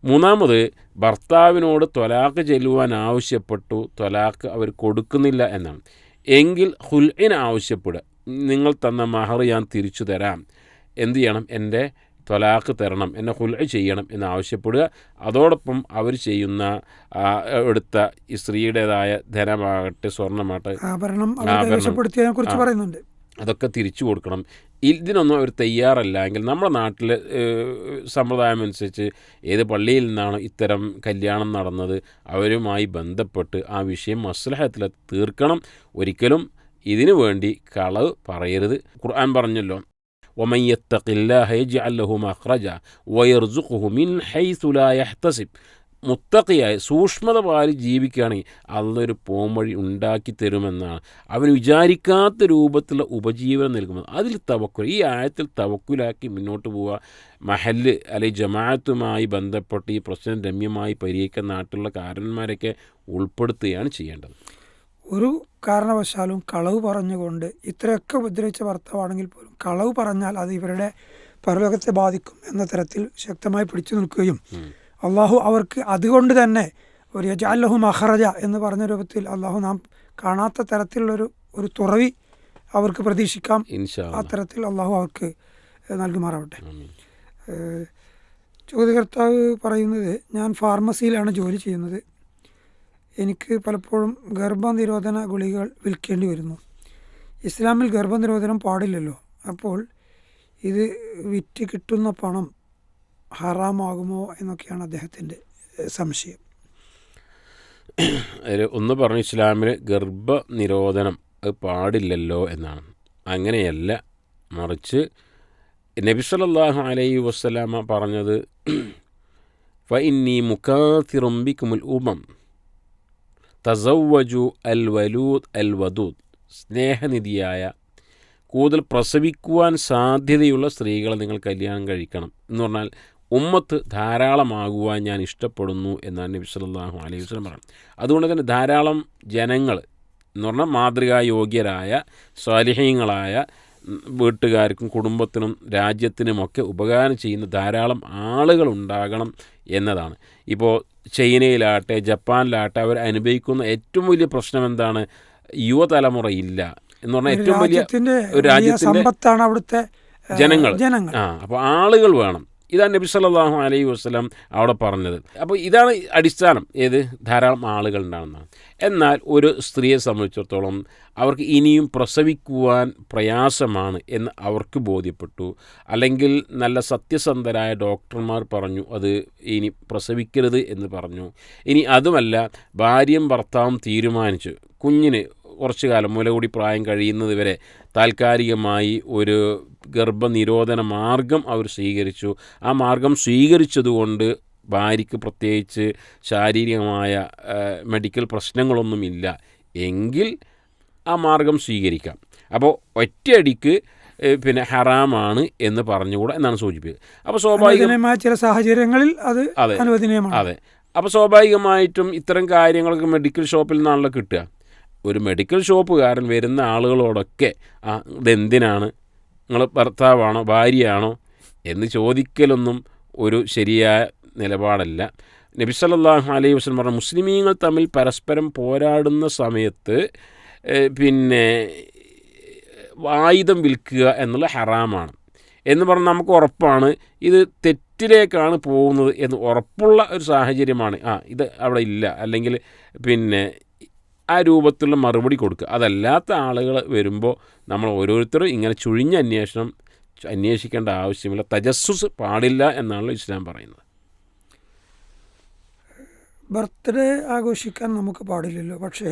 മൂന്നാമത്, ഭർത്താവിനോട് ത്വലാഖ് ചെല്ലുവാൻ ആവശ്യപ്പെട്ടു, ത്വലാഖ് അവർ കൊടുക്കുന്നില്ല എന്നാണ് എങ്കിൽ ഹുൽഇന് ആവശ്യപ്പെടുക. നിങ്ങൾ തന്ന മഹർ ഞാൻ തിരിച്ചു തരാം, എന്ത് ചെയ്യണം, എൻ്റെ ത്വലാഖ് തരണം, എന്നെ ഹുൽഇ ചെയ്യണം എന്നാവശ്യപ്പെടുക. അതോടൊപ്പം അവർ ചെയ്യുന്ന എടുത്ത ഈ സ്ത്രീയുടേതായ ധനമാകട്ടെ, സ്വർണ്ണമാകട്ടെ, പറയുന്നുണ്ട്, അതൊക്കെ തിരിച്ചു കൊടുക്കണം. ഇതിനൊന്നും അവർ തയ്യാറല്ല എങ്കിൽ നമ്മുടെ നാട്ടിലെ സമ്പ്രദായം അനുസരിച്ച് ഏത് പള്ളിയിൽ നിന്നാണ് ഇത്തരം കല്യാണം നടന്നത് അവരുമായി ബന്ധപ്പെട്ട് ആ വിഷയം മസ്ലഹത്തിൽ തീർക്കണം. ഒരിക്കലും ഇതിനു വേണ്ടി കളവ് പറയരുത്. ഖുർആൻ പറഞ്ഞല്ലോ, വമൻ യത്തഖില്ലാഹ യജ്അൽ ലഹു മഖ്റജ വയർസുഖുഹു മിൻ ഹൈസു ലാ യഹ്തസിബ്. മുത്തഖിയായി സൂക്ഷ്മത പാലി ജീവിക്കുകയാണെങ്കിൽ അള്ളൊരു പോംവഴി ഉണ്ടാക്കി തരുമെന്നാണ്. അവന് വിചാരിക്കാത്ത രൂപത്തിലുള്ള ഉപജീവനം നൽകുന്നത്. അതിൽ തവക്കുൽ, ഈ ആയത്തിൽ തവക്കുലാക്കി മുന്നോട്ട് പോവുക. മഹല്ല് അല്ലെങ്കിൽ ജമാഅത്തുമായി ബന്ധപ്പെട്ട് ഈ പ്രശ്നം രമ്യമായി പരിഹരിക്കുന്ന നാട്ടിലുള്ള കാരണന്മാരൊക്കെ ഉൾപ്പെടുത്തുകയാണ് ചെയ്യേണ്ടത്. ഒരു കാരണവശാലും കളവ് പറഞ്ഞുകൊണ്ട് ഇത്രയൊക്കെ ഉപദ്രവിച്ച ഭർത്താവാണെങ്കിൽ പോലും കളവ് പറഞ്ഞാൽ അത് ഇവരുടെ പരലോകത്തെ ബാധിക്കും എന്ന തരത്തിൽ ശക്തമായി പിടിച്ചു നിൽക്കുകയും അള്ളാഹു അവർക്ക് അതുകൊണ്ട് തന്നെ ഒരു യജ്അൽ ലഹു മഖ്റജ എന്ന് പറഞ്ഞ രൂപത്തിൽ അള്ളാഹു നാം കാണാത്ത തരത്തിലുള്ളൊരു തുറവി അവർക്ക് പ്രതീക്ഷിക്കാം. ആ തരത്തിൽ അള്ളാഹു അവർക്ക് നൽകുമാറാവട്ടെ. ചോദ്യകർത്താവ് പറയുന്നത്, ഞാൻ ഫാർമസിയിലാണ് ജോലി ചെയ്യുന്നത്. എനിക്ക് പലപ്പോഴും ഗർഭനിരോധന ഗുളികകൾ വിൽക്കേണ്ടി വരുന്നു. ഇസ്ലാമിൽ ഗർഭനിരോധനം പാടില്ലല്ലോ. അപ്പോൾ ഇത് വിറ്റ് കിട്ടുന്ന പണം ഹറാമാകുമോ എന്നൊക്കെയാണ് അദ്ദേഹത്തിൻ്റെ സംശയം. അതിൽ ഒന്ന് പറഞ്ഞു, ഇസ്ലാമിൽ ഗർഭനിരോധനം അത് പാടില്ലല്ലോ എന്നാണ്. അങ്ങനെയല്ല, മറിച്ച് നബി സല്ലല്ലാഹു അലൈഹി വസല്ലമ പറഞ്ഞത് ഫഇന്നി മുകാഥിറും ബിക്കുമുൽ ഉമം തസവ്വജു അൽ വലൂദ് അൽ വദൂദ്, സ്നേഹനിധിയായ കൂടുതൽ പ്രസവിക്കുവാൻ സാധ്യതയുള്ള സ്ത്രീകളെ നിങ്ങൾ കല്യാണം കഴിക്കണം എന്ന് പറഞ്ഞാൽ ഉമ്മത്ത് ധാരാളമാകുവാൻ ഞാൻ ഇഷ്ടപ്പെടുന്നു എന്നാണ് നബി സല്ലല്ലാഹു അലൈഹി വസല്ലം പറയുന്നത്. അതുകൊണ്ട് തന്നെ ധാരാളം ജനങ്ങൾ എന്ന് പറഞ്ഞാൽ മാതൃകായോഗ്യരായ സ്വാലിഹീങ്ങളായ വീട്ടുകാർക്കും കുടുംബത്തിനും രാജ്യത്തിനുമൊക്കെ ഉപകാരം ചെയ്യുന്ന ധാരാളം ആളുകൾ ഉണ്ടാകണം എന്നതാണ്. ഇപ്പോൾ ചൈനയിലാട്ടെ ജപ്പാനിലാട്ടെ അവർ അനുഭവിക്കുന്ന ഏറ്റവും വലിയ പ്രശ്നം എന്താണ്? യുവതലമുറയില്ല എന്ന് പറഞ്ഞാൽ ഏറ്റവും വലിയ ഒരു രാജ്യത്തിൻ്റെ സമ്പത്താണ് അവിടുത്തെ ജനങ്ങൾ. അപ്പോൾ ആളുകൾ വേണം. ഇതാണ് നബി സല്ലല്ലാഹു അലൈഹി വസല്ലം അവിടെ പറഞ്ഞത്. അപ്പോൾ ഇതാണ് അടിസ്ഥാനം. ഏത്? ധാരാളം ആളുകൾ ഉണ്ടാകുന്നതാണ്. എന്നാൽ ഒരു സ്ത്രീയെ സംബന്ധിച്ചിടത്തോളം അവർക്ക് ഇനിയും പ്രസവിക്കുവാൻ പ്രയാസമാണ് എന്ന് അവർക്ക് ബോധ്യപ്പെട്ടു, അല്ലെങ്കിൽ നല്ല സത്യസന്ധരായ ഡോക്ടർമാർ പറഞ്ഞു അത് ഇനി പ്രസവിക്കരുത് എന്ന് പറഞ്ഞു. ഇനി അതുമല്ല, ഭാര്യയും ഭർത്താവും തീരുമാനിച്ചു കുഞ്ഞിന് കുറച്ചു കാലം മുലകൂടി പ്രായം കഴിയുന്നത് വരെ താൽക്കാലികമായി ഒരു ഗർഭനിരോധന മാർഗം അവർ സ്വീകരിച്ചു. ആ മാർഗം സ്വീകരിച്ചതുകൊണ്ട് ഭാര്യയ്ക്ക് പ്രത്യേകിച്ച് ശാരീരികമായ മെഡിക്കൽ പ്രശ്നങ്ങളൊന്നുമില്ല എങ്കിൽ ആ മാർഗം സ്വീകരിക്കാം. അപ്പോൾ ഒറ്റയടിക്ക് പിന്നെ ഹറാമാണ് എന്ന് പറഞ്ഞുകൂടാ എന്നാണ് സൂചിപ്പിക്കുക. അപ്പോൾ സ്വാഭാവികമായ ചില സാഹചര്യങ്ങളിൽ അത് അനുവദനീയമാണ്. അതെ. അപ്പോൾ സ്വാഭാവികമായിട്ടും ഇത്തരം കാര്യങ്ങളൊക്കെ മെഡിക്കൽ ഷോപ്പിൽ നിന്നാണല്ലോ കിട്ടുക. ഒരു മെഡിക്കൽ ഷോപ്പുകാരൻ വരുന്ന ആളുകളോടൊക്കെ ഇതെന്തിനാണ്, നിങ്ങൾ ഭർത്താവാണോ ഭാര്യയാണോ എന്ന് ചോദിക്കലൊന്നും ഒരു ശരിയായ നിലപാടല്ല. നബി സല്ലല്ലാഹു അലൈഹി വസല്ലം പറഞ്ഞ മുസ്ലിമീങ്ങൾ തമ്മിൽ പരസ്പരം പോരാടുന്ന സമയത്ത് പിന്നെ ആയുധം വിൽക്കുക എന്നുള്ള ഹറാമാണ് എന്ന് പറഞ്ഞാൽ നമുക്ക് ഉറപ്പാണ് ഇത് തെറ്റിലേക്കാണ് പോകുന്നത് എന്ന് ഉറപ്പുള്ള ഒരു സാഹചര്യമാണ്. ഇത് അവിടെ ഇല്ല, അല്ലെങ്കിൽ പിന്നെ ആ രൂപത്തിലുള്ള മറുപടി കൊടുക്കുക. അതല്ലാത്ത ആളുകൾ വരുമ്പോൾ നമ്മൾ ഓരോരുത്തരും ഇങ്ങനെ ചുഴിഞ്ഞ അന്വേഷിക്കേണ്ട ആവശ്യമില്ല. തജസ്സുസ് പാടില്ല എന്നാണല്ലോ ഇസ്ലാം പറയുന്നത്. ബർത്ത്ഡേ ആഘോഷിക്കാൻ നമുക്ക് പാടില്ലല്ലോ, പക്ഷേ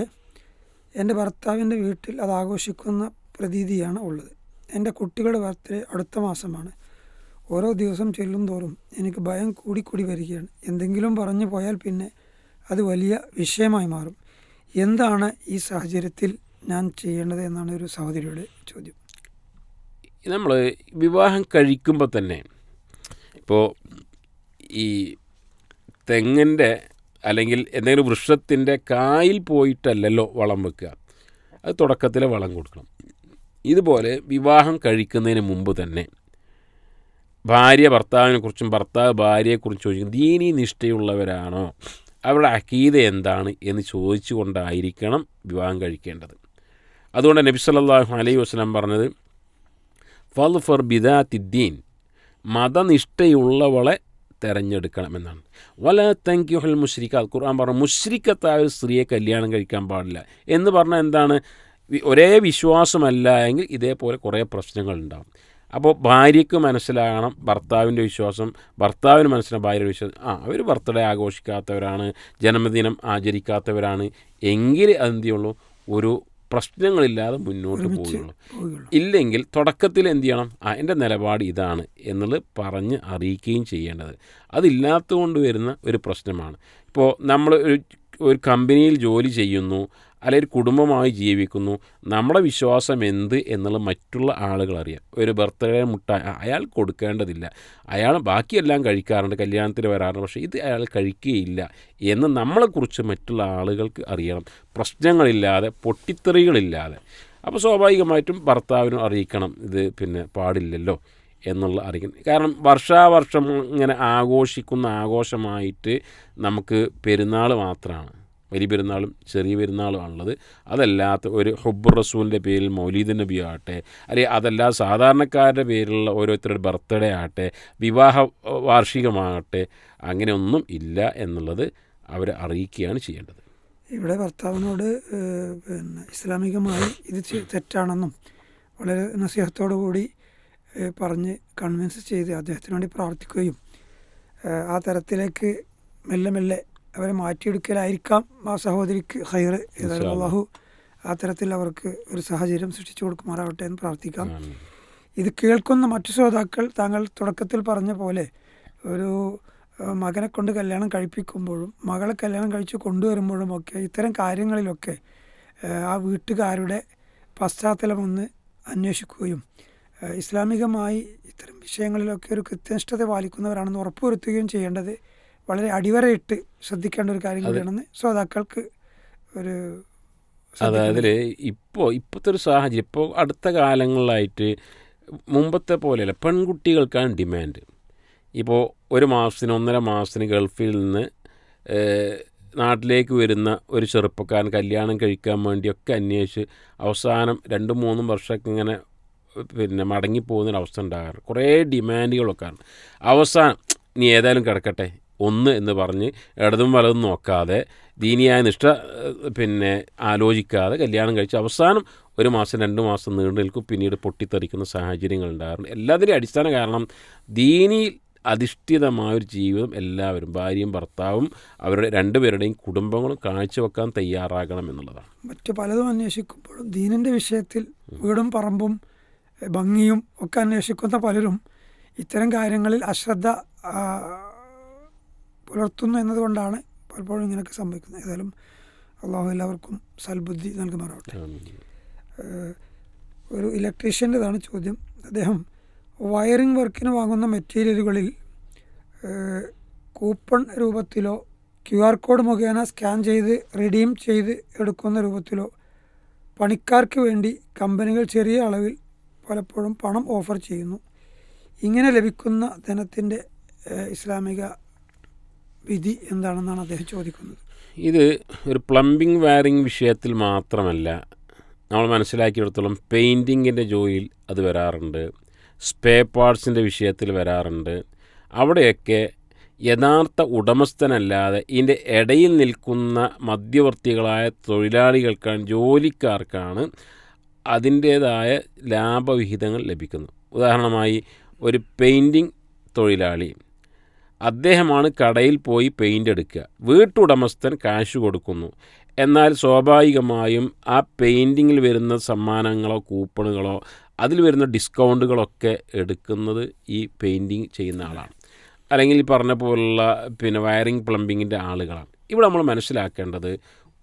എൻ്റെ ഭർത്താവിൻ്റെ വീട്ടിൽ അത് ആഘോഷിക്കുന്ന പ്രതീതിയാണ് ഉള്ളത്. എൻ്റെ കുട്ടികളുടെ ബർത്ത്ഡേ അടുത്ത മാസമാണ്. ഓരോ ദിവസം ചെല്ലും തോറും എനിക്ക് ഭയം കൂടിക്കൂടി വരികയാണ്. എന്തെങ്കിലും പറഞ്ഞു പോയാൽ പിന്നെ അത് വലിയ വിഷയമായി മാറും. എന്താണ് ഈ സാഹചര്യത്തിൽ ഞാൻ ചെയ്യേണ്ടത് എന്നാണ് ഒരു സഹോദരിയുടെ ചോദ്യം. നമ്മൾ വിവാഹം കഴിക്കുമ്പോൾ തന്നെ ഇപ്പോൾ ഈ തെങ്ങിൻ്റെ അല്ലെങ്കിൽ എന്തെങ്കിലും വൃക്ഷത്തിൻ്റെ കായിൽ പോയിട്ടല്ലല്ലോ വളം വെക്കുക, അത് തുടക്കത്തിലെ വളം കൊടുക്കണം. ഇതുപോലെ വിവാഹം കഴിക്കുന്നതിന് മുമ്പ് തന്നെ ഭാര്യ ഭർത്താവിനെക്കുറിച്ചും ഭർത്താവ് ഭാര്യയെക്കുറിച്ചും ചോദിക്കും, ദീനീ നിഷ്ഠയുള്ളവരാണോ, അവരുടെ അഖീദ എന്താണ് എന്ന് ചോദിച്ചുകൊണ്ടായിരിക്കണം വിവാഹം കഴിക്കേണ്ടത്. അതുകൊണ്ട് നബി സല്ലല്ലാഹു അലൈഹി വസല്ലം പറഞ്ഞത് ഫൾഫർ ബിദാത്തിദ്ദീൻ, മതനിഷ്ഠയുള്ളവളെ തിരഞ്ഞെടുക്കണമെന്നാണ്. വല തൻകിഹുൽ മുശ്രിക്കാത്ത്, ഖുർആൻ പറഞ്ഞു മുശ്രിക്കത്തായ ഒരു സ്ത്രീയെ കല്യാണം കഴിക്കാൻ പാടില്ല എന്ന് പറഞ്ഞാൽ എന്താണ്? ഒരേ വിശ്വാസമല്ല എങ്കിൽ ഇതേപോലെ കുറേ പ്രശ്നങ്ങളുണ്ടാകും. അപ്പോൾ ഭാര്യയ്ക്ക് മനസ്സിലാകണം ഭർത്താവിൻ്റെ വിശ്വാസം, ഭർത്താവിന് മനസ്സിലാകും ഭാര്യയുടെ വിശ്വാസം. അവർ ബർത്ത്ഡേ ആഘോഷിക്കാത്തവരാണ്, ജന്മദിനം ആചരിക്കാത്തവരാണ് എങ്കിൽ അതെന്ത് ചെയ്യുള്ളൂ, ഒരു പ്രശ്നങ്ങളില്ലാതെ മുന്നോട്ട് പോവുകയുള്ളൂ. ഇല്ലെങ്കിൽ തുടക്കത്തിൽ എന്ത് ചെയ്യണം, എൻ്റെ നിലപാട് ഇതാണ് എന്നുള്ളത് പറഞ്ഞ് അറിയിക്കുകയും ചെയ്യേണ്ടത്. അതില്ലാത്തതുകൊണ്ട് വരുന്ന ഒരു പ്രശ്നമാണ്. ഇപ്പോൾ നമ്മൾ ഒരു കമ്പനിയിൽ ജോലി ചെയ്യുന്നു, അല്ലെങ്കിൽ ഒരു കുടുംബമായി ജീവിക്കുന്നു, നമ്മുടെ വിശ്വാസം എന്ത് എന്നുള്ളത് മറ്റുള്ള ആളുകൾ അറിയാം. ഒരു ബർത്ത്ഡേ മുട്ടായി അയാൾ കൊടുക്കേണ്ടതില്ല, അയാൾ ബാക്കിയെല്ലാം കഴിക്കാറുണ്ട്, കല്യാണത്തിന് വരാറുണ്ട്, പക്ഷേ ഇത് അയാൾ കഴിക്കുകയില്ല എന്ന് നമ്മളെക്കുറിച്ച് മറ്റുള്ള ആളുകൾക്ക് അറിയണം, പ്രശ്നങ്ങളില്ലാതെ പൊട്ടിത്തെറികളില്ലാതെ. അപ്പോൾ സ്വാഭാവികമായിട്ടും ഭർത്താവിനും അറിയിക്കണം ഇത് പിന്നെ പാടില്ലല്ലോ എന്നുള്ള അറിയിക്കണം. കാരണം വർഷാവർഷം ഇങ്ങനെ ആഘോഷിക്കുന്ന ആഘോഷമായിട്ട് നമുക്ക് പെരുന്നാൾ മാത്രമാണ്. വലിയ പെരുന്നാളും ചെറിയ പെരുന്നാളും ആണുള്ളത്. അതല്ലാത്ത ഒരു ഹുബ്ബുർ റസൂലിൻ്റെ പേരിൽ മൗലീദ് നബി ആകട്ടെ, അല്ലെങ്കിൽ അതല്ല സാധാരണക്കാരുടെ പേരിലുള്ള ഓരോരുത്തരുടെ ബർത്ത്ഡേ ആകട്ടെ, വിവാഹ വാർഷികമാകട്ടെ, അങ്ങനെയൊന്നും ഇല്ല എന്നുള്ളത് അവരെ അറിയിക്കുകയാണ് ചെയ്യേണ്ടത്. ഇവിടെ ഭർത്താവിനോട് ഇസ്ലാമികമായി ഇത് തെറ്റാണെന്നും വളരെ നസീഹത്തോടു കൂടി പറഞ്ഞ് കൺവിൻസ് ചെയ്ത് അദ്ദേഹത്തിന് വേണ്ടി പ്രാർത്ഥിക്കുകയും ആ തരത്തിലേക്ക് മെല്ലെ മെല്ലെ അവരെ മാറ്റിയെടുക്കലായിരിക്കാം ആ സഹോദരിക്ക് ഖൈർ. ഏതായാലും അല്ലാഹു ആ തരത്തിൽ അവർക്ക് ഒരു സാഹചര്യം സൃഷ്ടിച്ചു കൊടുക്കുമാറാവട്ടെ എന്ന് പ്രാർത്ഥിക്കാം. ഇത് കേൾക്കുന്ന മറ്റു ശ്രോതാക്കൾ താങ്കൾ തുടക്കത്തിൽ പറഞ്ഞ പോലെ ഒരു മകനെ കൊണ്ട് കല്യാണം കഴിപ്പിക്കുമ്പോഴും മകളെ കല്യാണം കഴിച്ച് കൊണ്ടുവരുമ്പോഴും ഒക്കെ ഇത്തരം കാര്യങ്ങളിലൊക്കെ ആ വീട്ടുകാരുടെ പശ്ചാത്തലമൊന്ന് അന്വേഷിക്കുകയും ഇസ്ലാമികമായി ഇത്തരം വിഷയങ്ങളിലൊക്കെ ഒരു കൃത്യനിഷ്ഠത പാലിക്കുന്നവരാണെന്ന് ഉറപ്പുവരുത്തുകയും ചെയ്യേണ്ടത് വളരെ അടിവരയിട്ട് ശ്രദ്ധിക്കേണ്ട ഒരു കാര്യം കൂടിയാണെന്ന് ശ്രോതാക്കൾക്ക് ഒരു അതായത് ഇപ്പോഴത്തെ ഒരു സാഹചര്യം, ഇപ്പോൾ അടുത്ത കാലങ്ങളിലായിട്ട് മുമ്പത്തെ പോലെയല്ല, പെൺകുട്ടികൾക്കാണ് ഡിമാൻഡ്. ഇപ്പോൾ ഒരു മാസത്തിന് 1.5 മാസത്തിന് ഗൾഫിൽ നിന്ന് നാട്ടിലേക്ക് വരുന്ന ഒരു ചെറുപ്പക്കാരൻ കല്യാണം കഴിക്കാൻ വേണ്ടിയൊക്കെ അന്വേഷിച്ച് അവസാനം 2-3 വർഷമൊക്കെ ഇങ്ങനെ മടങ്ങിപ്പോകുന്നൊരവസ്ഥ ഉണ്ടാകാറ്. കുറേ ഡിമാൻഡുകളൊക്കെയാണ്. അവസാനം നീ ഏതായാലും കിടക്കട്ടെ എന്ന് പറഞ്ഞ് ഇടതും വലതും നോക്കാതെ ദീനിയായ നിഷ്ഠ ആലോചിക്കാതെ കല്യാണം കഴിച്ച് അവസാനം 1 മാസം 2 മാസം നീണ്ടു നിൽക്കും, പിന്നീട് പൊട്ടിത്തെറിക്കുന്ന സാഹചര്യങ്ങൾ ഉണ്ടാകാറുണ്ട്. എല്ലാത്തിൻ്റെയും അടിസ്ഥാന കാരണം ദീനിയിൽ അധിഷ്ഠിതമായൊരു ജീവിതം എല്ലാവരും ഭാര്യയും ഭർത്താവും അവരുടെ രണ്ടുപേരുടെയും കുടുംബങ്ങളും കാഴ്ചവെക്കാൻ തയ്യാറാകണം എന്നുള്ളതാണ്. മറ്റു പലതും അന്വേഷിക്കുമ്പോഴും ദീനിൻ്റെ വിഷയത്തിൽ വീടും പറമ്പും ഭംഗിയും ഒക്കെ അന്വേഷിക്കുന്ന പലരും ഇത്തരം കാര്യങ്ങളിൽ അശ്രദ്ധ പുലർത്തുന്നു എന്നതുകൊണ്ടാണ് പലപ്പോഴും ഇങ്ങനെയൊക്കെ സംഭവിക്കുന്നത്. ഏതായാലും അള്ളാഹു എല്ലാവർക്കും സൽബുദ്ധി നൽകുമാറാവട്ടെ. ഒരു ഇലക്ട്രീഷ്യൻ്റെതാണ് ചോദ്യം. അദ്ദേഹം വയറിംഗ് വർക്കിന് വാങ്ങുന്ന മെറ്റീരിയലുകളിൽ കൂപ്പൺ രൂപത്തിലോ QR കോഡ് മുഖേന സ്കാൻ ചെയ്ത് റിഡീം ചെയ്ത് എടുക്കുന്ന രൂപത്തിലോ പണിക്കാർക്ക് വേണ്ടി കമ്പനികൾ ചെറിയ അളവിൽ പലപ്പോഴും പണം ഓഫർ ചെയ്യുന്നു. ഇങ്ങനെ ലഭിക്കുന്ന ധനത്തിൻ്റെ ഇസ്ലാമിക വിധി എന്താണെന്നാണ് അദ്ദേഹം ചോദിക്കുന്നത്. ഇത് ഒരു പ്ലംബിംഗ് വയറിംഗ് വിഷയത്തിൽ മാത്രമല്ല, നമ്മൾ മനസ്സിലാക്കിയെടുത്തോളം പെയിൻറ്റിങ്ങിൻ്റെ ജോലിയിൽ അത് വരാറുണ്ട്, സ്പെയർ പാർട്സിൻ്റെ വിഷയത്തിൽ വരാറുണ്ട്. അവിടെയൊക്കെ യഥാർത്ഥ ഉടമസ്ഥനല്ലാതെ ഇതിൻ്റെ ഇടയിൽ നിൽക്കുന്ന മധ്യവർത്തികളായ തൊഴിലാളികൾക്കാണ്, ജോലിക്കാർക്കാണ് അതിൻ്റേതായ ലാഭവിഹിതങ്ങൾ ലഭിക്കുന്നത്. ഉദാഹരണമായി ഒരു പെയിൻറ്റിങ് തൊഴിലാളി, അദ്ദേഹമാണ് കടയിൽ പോയി പെയിൻ്റ് എടുക്കുക, വീട്ടുടമസ്ഥൻ കാശ് കൊടുക്കുന്നു. എന്നാൽ സ്വാഭാവികമായും ആ പെയിൻറ്റിങ്ങിൽ വരുന്ന സമ്മാനങ്ങളോ കൂപ്പണുകളോ അതിൽ വരുന്ന ഡിസ്കൗണ്ടുകളൊക്കെ എടുക്കുന്നത് ഈ പെയിൻറ്റിങ് ചെയ്യുന്ന ആളാണ്, അല്ലെങ്കിൽ ഈ പറഞ്ഞ പോലുള്ള വയറിംഗ് പ്ലംബിങ്ങിൻ്റെ ആളുകളാണ്. ഇവിടെ നമ്മൾ മനസ്സിലാക്കേണ്ടത്,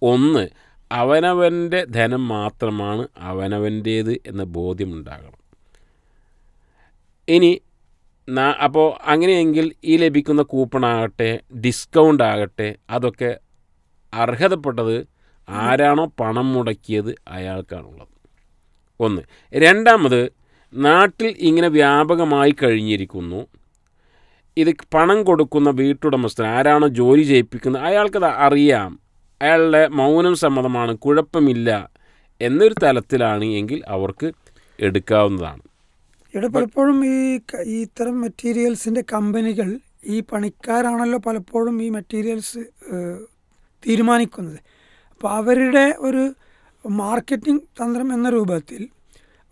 ഒന്ന്, അവനവൻ്റെ ധനം മാത്രമാണ് അവനവൻ്റേത് എന്ന ബോധ്യമുണ്ടാകണം. ഇനി അപ്പോൾ അങ്ങനെയെങ്കിൽ ഈ ലഭിക്കുന്ന കൂപ്പണാകട്ടെ ഡിസ്കൗണ്ട് ആകട്ടെ അതൊക്കെ അർഹതപ്പെട്ടത് ആരാണോ പണം മുടക്കിയത് അയാൾക്കാണുള്ളത്. ഒന്ന്. രണ്ടാമത്, നാട്ടിൽ ഇങ്ങനെ വ്യാപകമായി കഴിഞ്ഞിരിക്കുന്നു. ഇത് പണം കൊടുക്കുന്ന വീട്ടുടമസ്ഥൻ ആരാണോ ജോലി ചെയ്യിപ്പിക്കുന്നത് അയാൾക്കത് അറിയാം, അയാളുടെ മൗനം സമ്മതമാണ്, കുഴപ്പമില്ല എന്നൊരു തലത്തിലാണ് എങ്കിൽ അവർക്ക് എടുക്കാവുന്നതാണ്. ഇവിടെ പലപ്പോഴും ഈ ഇത്തരം മെറ്റീരിയൽസിൻ്റെ കമ്പനികൾ ഈ പണിക്കാരാണല്ലോ പലപ്പോഴും ഈ മെറ്റീരിയൽസ് തീരുമാനിക്കുന്നത്. അപ്പോൾ അവരുടെ ഒരു മാർക്കറ്റിംഗ് തന്ത്രം എന്ന രൂപത്തിൽ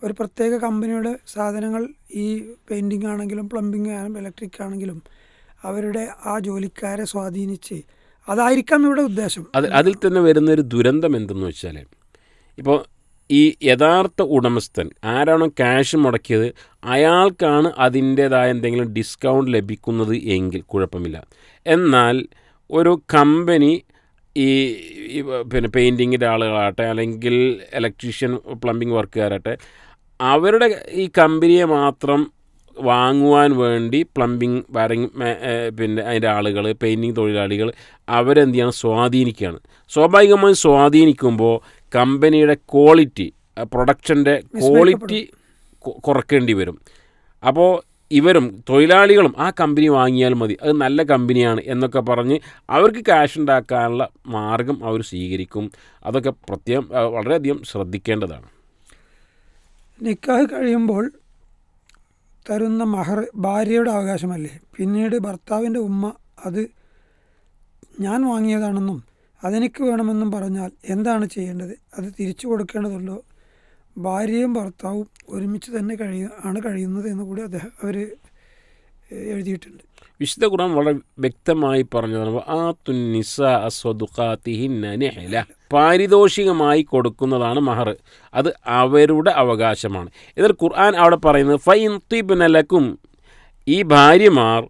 ഒരു പ്രത്യേക കമ്പനിയുടെ സാധനങ്ങൾ, ഈ പെയിൻറ്റിംഗ് ആണെങ്കിലും പ്ലംബിംഗ് ആണെങ്കിലും ഇലക്ട്രിക് ആണെങ്കിലും, അവരുടെ ആ ജോലിക്കാരെ സ്വാധീനിച്ച് അതായിരിക്കാം ഇവിടെ ഉദ്ദേശം. അതിൽ തന്നെ വരുന്നൊരു ദുരന്തം എന്തെന്ന് വെച്ചാൽ, ഇപ്പോൾ ഈ യഥാർത്ഥ ഉടമസ്ഥൻ ആരാണോ ക്യാഷ് മുടക്കിയത് അയാൾക്കാണ് അതിൻ്റേതായ എന്തെങ്കിലും ഡിസ്കൗണ്ട് ലഭിക്കുന്നത് എങ്കിൽ കുഴപ്പമില്ല. എന്നാൽ ഒരു കമ്പനി ഈ പെയിൻറ്റിങ്ങിൻ്റെ ആളുകളാകട്ടെ അല്ലെങ്കിൽ ഇലക്ട്രീഷ്യൻ പ്ലംബിംഗ് വർക്കുകാരാകട്ടെ, അവരുടെ ഈ കമ്പനിയെ മാത്രം വാങ്ങുവാൻ വേണ്ടി പ്ലംബിംഗ് വയറിംഗ് അതിൻ്റെ ആളുകൾ, പെയിൻറ്റിങ് തൊഴിലാളികൾ അവരെന്ത് ചെയ്യണം, സ്വാധീനിക്കുകയാണ്. സ്വാഭാവികമായും സ്വാധീനിക്കുമ്പോൾ കമ്പനിയുടെ ക്വാളിറ്റി, പ്രൊഡക്ഷൻ്റെ ക്വാളിറ്റി കുറയ്ക്കേണ്ടി വരും. അപ്പോൾ ഇവരും തൊഴിലാളികളും ആ കമ്പനി വാങ്ങിയാൽ മതി, അത് നല്ല കമ്പനിയാണ് എന്നൊക്കെ പറഞ്ഞ് അവർക്ക് ക്യാഷ് ഉണ്ടാക്കാനുള്ള മാർഗം അവർ സ്വീകരിക്കും. അതൊക്കെ പ്രത്യേകം വളരെയധികം ശ്രദ്ധിക്കേണ്ടതാണ്. നിക്കാഹ് കഴിയുമ്പോൾ തരുന്ന മഹർ ഭാര്യയുടെ അവകാശമല്ലേ? പിന്നീട് ഭർത്താവിൻ്റെ ഉമ്മ അത് ഞാൻ വാങ്ങിയതാണെന്നും അതെനിക്ക് വേണമെന്നും പറഞ്ഞാൽ എന്താണ് ചെയ്യേണ്ടത്? അത് തിരിച്ചു കൊടുക്കേണ്ടതുണ്ടോ? ഭാര്യയും ഭർത്താവും ഒരുമിച്ച് തന്നെ കഴിയുന്നത് എന്ന് കൂടി അവർ എഴുതിയിട്ടുണ്ട്. വിശുദ്ധ ഖുർആൻ വളരെ വ്യക്തമായി പറഞ്ഞതാണ്, ആ തുന്നിസ നിഹല, പാരിതോഷികമായി കൊടുക്കുന്നതാണ് മഹർ, അത് അവരുടെ അവകാശമാണ്. എന്നാൽ ഖുർആൻ അവിടെ പറയുന്നത് ഫൈൻ തിബ്നലക്കും, ഈ ഭാര്യമാർ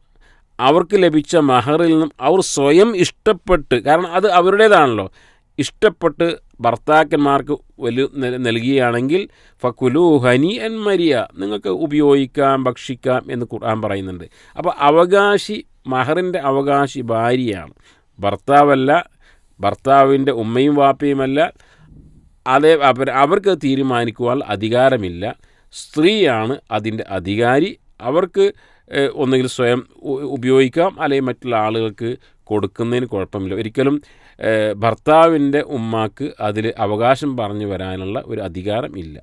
അവർക്ക് ലഭിച്ച മഹറിൽ നിന്നും അവർ സ്വയം ഇഷ്ടപ്പെട്ട്, കാരണം അത് അവരുടേതാണല്ലോ, ഇഷ്ടപ്പെട്ട് ഭർത്താക്കന്മാർക്ക് നൽകുകയാണെങ്കിൽ ഫക്കുലു ഹനി അൻ മരിയ, നിങ്ങൾക്ക് ഉപയോഗിക്കാം, ഭക്ഷിക്കാം എന്ന് ഖുർആൻ പറയുന്നുണ്ട്. അപ്പോൾ അവകാശി, മഹറിൻ്റെ അവകാശി ഭാര്യയാണ്, ഭർത്താവല്ല, ഭർത്താവിൻ്റെ ഉമ്മയും വാപ്പയുമല്ല. അതേ അവർക്ക് തീരുമാനിക്കുവാൻ അധികാരമില്ല. സ്ത്രീയാണ് അതിൻ്റെ അധികാരി. അവർക്ക് ഒന്നുകിൽ സ്വയം ഉപയോഗിക്കാം, അല്ലെങ്കിൽ മറ്റുള്ള ആളുകൾക്ക് കൊടുക്കുന്നതിന് കുഴപ്പമില്ല. ഒരിക്കലും ഭർത്താവിൻ്റെ ഉമ്മാക്ക് അതിൽ അവകാശം പറഞ്ഞു വരാനുള്ള ഒരു അധികാരം ഇല്ല.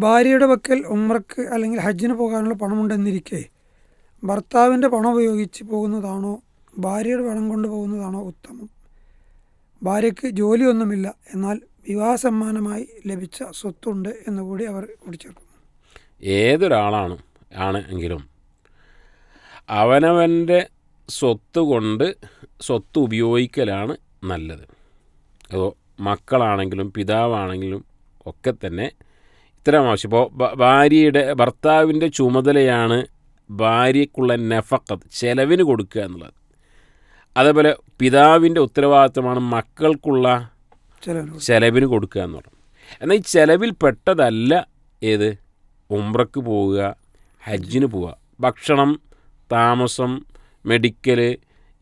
ഭാര്യയുടെ പക്കൽ ഉംറക്ക് അല്ലെങ്കിൽ ഹജ്ജിന് പോകാനുള്ള പണമുണ്ടെന്നിരിക്കെ ഭർത്താവിൻ്റെ പണം ഉപയോഗിച്ച് പോകുന്നതാണോ ഭാര്യയുടെ പണം കൊണ്ട് പോകുന്നതാണോ ഉത്തമം? ഭാര്യയ്ക്ക് ജോലിയൊന്നുമില്ല, എന്നാൽ വിവാഹ സമ്മാനമായി ലഭിച്ച സ്വത്തുണ്ട് എന്നുകൂടി അവർ കൂട്ടിച്ചേർക്കുന്നു. ആണെങ്കിലും അവനവൻ്റെ സ്വത്ത് കൊണ്ട് സ്വത്ത് ഉപയോഗിക്കലാണ് നല്ലത്. അതോ മക്കളാണെങ്കിലും പിതാവാണെങ്കിലും ഒക്കെ തന്നെ ഇത്തരം ആവശ്യം. ഇപ്പോൾ ഭർത്താവിൻ്റെ ചുമതലയാണ് ഭാര്യയ്ക്കുള്ള നഫഖത്ത്, ചെലവിന് കൊടുക്കുക എന്നുള്ളത്. അതേപോലെ പിതാവിൻ്റെ ഉത്തരവാദിത്തമാണ് മക്കൾക്കുള്ള ചെലവിന് കൊടുക്കുക എന്നുള്ളത്. എന്നാൽ ഈ ചെലവിൽ പെട്ടതല്ല ഏത്? ഉംറക്ക് പോവുക, ഹജ്ജിന് പോവുക. ഭക്ഷണം, താമസം, മെഡിക്കൽ,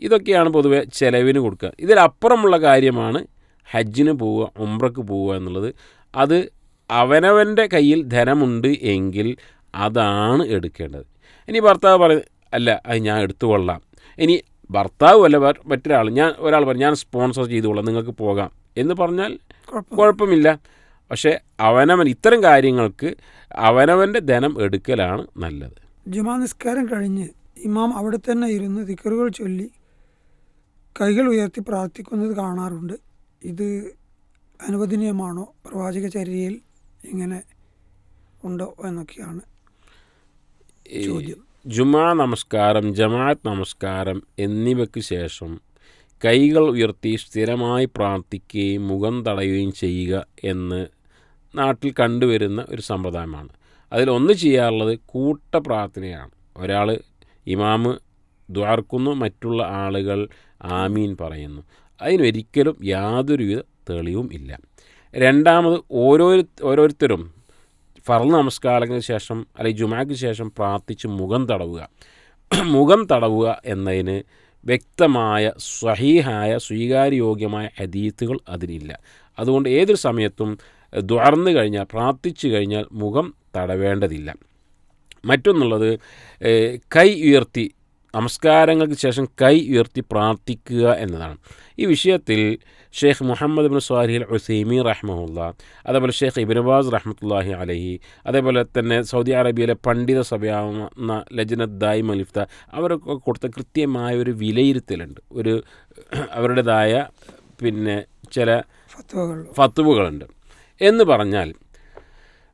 ഇതൊക്കെയാണ് പൊതുവെ ചെലവിന് കൊടുക്കുക. ഇതിലപ്പുറമുള്ള കാര്യമാണ് ഹജ്ജിന് പോവുക, ഉംറക്ക് പോവുക എന്നുള്ളത്. അത് അവനവൻ്റെ കയ്യിൽ ധനമുണ്ട് എങ്കിൽ അതാണ് എടുക്കേണ്ടത്. ഇനി ഭർത്താവ് പറയുന്നത് അല്ല, അത് ഞാൻ എടുത്തുകൊള്ളാം, ഇനി ഭർത്താവ് അല്ല മറ്റൊരാൾ, ഒരാൾ പറയും ഞാൻ സ്പോൺസർ ചെയ്തുകൊള്ളാം, നിങ്ങൾക്ക് പോകാം എന്ന് പറഞ്ഞാൽ കുഴപ്പമില്ല. പക്ഷേ അവനവൻ ഇത്തരം കാര്യങ്ങൾക്ക് അവനവൻ്റെ ധനം എടുക്കലാണ് നല്ലത്. ജുമാ നിസ്കാരം കഴിഞ്ഞ് ഇമാം അവിടെ തന്നെ ഇരുന്ന് ദിക്റുകൾ ചൊല്ലി കൈകൾ ഉയർത്തി പ്രാർത്ഥിക്കുന്നത് കാണാറുണ്ട്. ഇത് അനുവദനീയമാണോ? പ്രവാചക ചര്യയിൽ ഇങ്ങനെ ഉണ്ടോ എന്നൊക്കെയാണ് ചോദ്യം. ജുമാ നമസ്കാരം, ജമാഅത്ത് നമസ്കാരം എന്നിവയ്ക്ക് ശേഷം കൈകൾ ഉയർത്തി സ്ഥിരമായി പ്രാർത്ഥിക്കുകയും മുഖം തടയുകയും ചെയ്യുക എന്ന് നാട്ടിൽ കണ്ടുവരുന്ന ഒരു സമ്പ്രദായമാണ്. അതിലൊന്ന് ചെയ്യാറുള്ളത് കൂട്ടപ്രാർത്ഥനയാണ്. ഒരാൾ ഇമാമ് ദ്വാർക്കുന്നു, മറ്റുള്ള ആളുകൾ ആമീൻ പറയുന്നു. അതിനൊരിക്കലും യാതൊരുവിധ തെളിവും ഇല്ല. രണ്ടാമത് ഓരോരുത്തരും ഫർള് നമസ്കാരങ്ങൾക്ക് ശേഷം അല്ലെങ്കിൽ ജുമാക്ക് ശേഷം പ്രാർത്ഥിച്ച് മുഖം തടവുക എന്നതിന് വ്യക്തമായ സ്വഹീഹായ സ്വീകാര്യോഗ്യമായ ഹദീത്തുകൾ അതിനില്ല. അതുകൊണ്ട് ഏതൊരു സമയത്തും ദ്വാർന്നു കഴിഞ്ഞാൽ, പ്രാർത്ഥിച്ചു കഴിഞ്ഞാൽ മുഖം തടവേണ്ടതില്ല. മറ്റൊന്നുള്ളത് കൈ ഉയർത്തി നമസ്കാരങ്ങൾക്ക് ശേഷം കൈ ഉയർത്തി പ്രാർത്ഥിക്കുക എന്നതാണ്. ഈ വിഷയത്തിൽ ഷെയ്ഖ് മുഹമ്മദ് ബിൻ സ്വാലിഹ് അൽ ഉസൈമീൻ റഹ്മഹുല്ലാ, അതേപോലെ ഷെയ്ഖ് ഇബ്നു ബാസ് റഹ്മത്തുള്ളാഹി അലൈഹി, അതേപോലെ തന്നെ സൗദി അറേബ്യയിലെ പണ്ഡിത സഭയാവുന്ന ലജ്നത്ത് ദായിമ അൽ ഇഫ്താ, അവരൊക്കെ കൊടുത്ത കൃത്യമായ ഒരു വിലയിരുത്തലുണ്ട്. അവരുടേതായ ചില ഫത്വകളുണ്ട്. എന്ന് പറഞ്ഞാൽ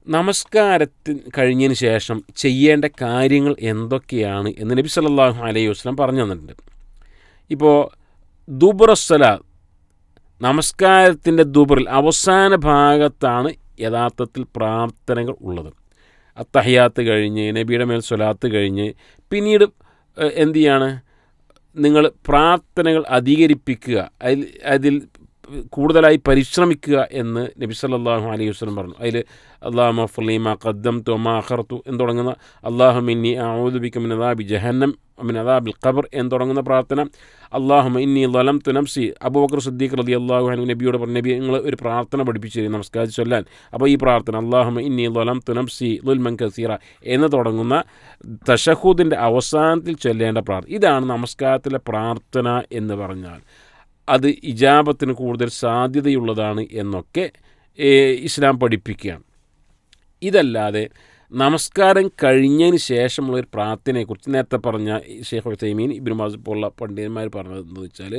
നമസ്കാരത്തിന് കഴിഞ്ഞതിന് ശേഷം ചെയ്യേണ്ട കാര്യങ്ങൾ എന്തൊക്കെയാണ് എന്ന് നബി സല്ലല്ലാഹു അലൈഹി വസല്ലം പറഞ്ഞു തന്നിട്ടുണ്ട്. ഇപ്പോൾ ദുബുറസ്സലാത്ത്, നമസ്കാരത്തിൻ്റെ ദുബറിൽ അവസാന ഭാഗത്താണ് യഥാർത്ഥത്തിൽ പ്രാർത്ഥനകൾ ഉള്ളത്. അത്തഹിയാത്ത് കഴിഞ്ഞ് നബിയുടെ മേൽ സ്വലാത്ത് കഴിഞ്ഞ് പിന്നീട് എന്തു ചെയ്യാണ്? നിങ്ങൾ പ്രാർത്ഥനകൾ അധികരിപ്പിക്കുക. അതിൽ കൂടുതലായി പരിശ്രമിക്കുക എന്ന് നബി സല്ലല്ലാഹു അലൈഹി വസല്ലം പറഞ്ഞു. അതിൽ അല്ലാഹുമ്മ ഗ്ഫിർ മാ ഖദ്ദംതു വമാ അഖർതു എന്ന് തുടങ്ങുന്ന, അല്ലാഹുമ്മ ഇന്നി അഊദു ബിക മിൻ അദാബി ജഹന്നം മിൻ അദാബിൽ ഖബർ എന്ന് തുടങ്ങുന്ന പ്രാർത്ഥന, അല്ലാഹുമ്മ ഇന്നി ളലംതു നഫ്സി, അബൂബക്കർ സിദ്ദീഖ് റളിയല്ലാഹു അൻഹു നബിയോട് പറഞ്ഞു, നബി നിങ്ങൾ ഒരു പ്രാർത്ഥന പഠിപ്പിച്ചു നമസ്കാരം ചൊല്ലാൻ. അപ്പോൾ ഈ പ്രാർത്ഥന അല്ലാഹുമ്മ ഇന്നി ളലംതു നഫ്സി ളുൽമൻ കസീറ എന്ന് തുടങ്ങുന്ന തശഹൂദിൻ്റെ അവസാനത്തിൽ ചൊല്ലേണ്ട പ്രാർത്ഥന. ഇതാണ് നമസ്കാരത്തിലെ പ്രാർത്ഥന എന്ന് പറഞ്ഞാൽ. അത് ഇജാബത്തിന് കൂടുതൽ സാധ്യതയുള്ളതാണ് എന്നൊക്കെ ഇസ്ലാം പഠിപ്പിക്കുകയാണ്. ഇതല്ലാതെ നമസ്കാരം കഴിഞ്ഞതിന് ശേഷമുള്ളൊരു പ്രാർത്ഥനയെക്കുറിച്ച് നേരത്തെ പറഞ്ഞ ഷെയ്ഖ് ഉസൈമീൻ, ഇബ്നു ബാസ് പോലുള്ള പണ്ഡിതന്മാർ പറഞ്ഞതെന്ന് വെച്ചാൽ,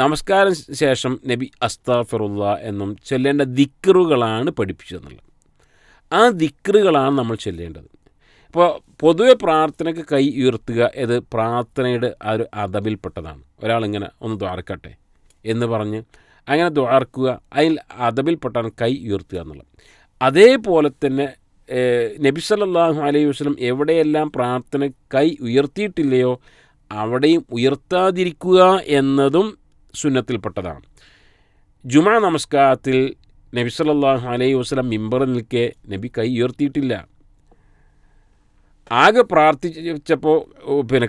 നമസ്കാരം ശേഷം നബി അസ്തഗ്ഫിറുല്ലാ എന്നും ചൊല്ലേണ്ട ദിക്റുകളാണ് പഠിപ്പിച്ചതെന്നുള്ളത്. ആ ദിക്റുകളാണ് നമ്മൾ ചൊല്ലേണ്ടത്. ഇപ്പോൾ പൊതുവെ പ്രാർത്ഥനയ്ക്ക് കൈ ഉയർത്തുക ഇത് പ്രാർത്ഥനയുടെ ആ ഒരു അദബിൽപ്പെട്ടതാണ്. ഒരാളിങ്ങനെ ഒന്ന് ദ്വാരക്കട്ടെ എന്ന് പറഞ്ഞ് അങ്ങനെ ദ്വാർക്കുക, അതിൽ അദബിൽപ്പെട്ടാണ് കൈ ഉയർത്തുക എന്നുള്ളത്. അതേപോലെ തന്നെ നബി സല്ലല്ലാഹു അലൈഹി വസല്ലം എവിടെയെല്ലാം പ്രാർത്ഥന കൈ ഉയർത്തിയിട്ടില്ലയോ അവിടെയും ഉയർത്താതിരിക്കുക എന്നതും സുന്നത്തിൽപ്പെട്ടതാണ്. ജുമാ നമസ്കാരത്തിൽ നബി സല്ലല്ലാഹു അലൈഹി വസല്ലം മിമ്പറിൽ നിൽക്കെ നബി കൈ ഉയർത്തിയിട്ടില്ല. ആകെ പ്രാർത്ഥിച്ചപ്പോൾ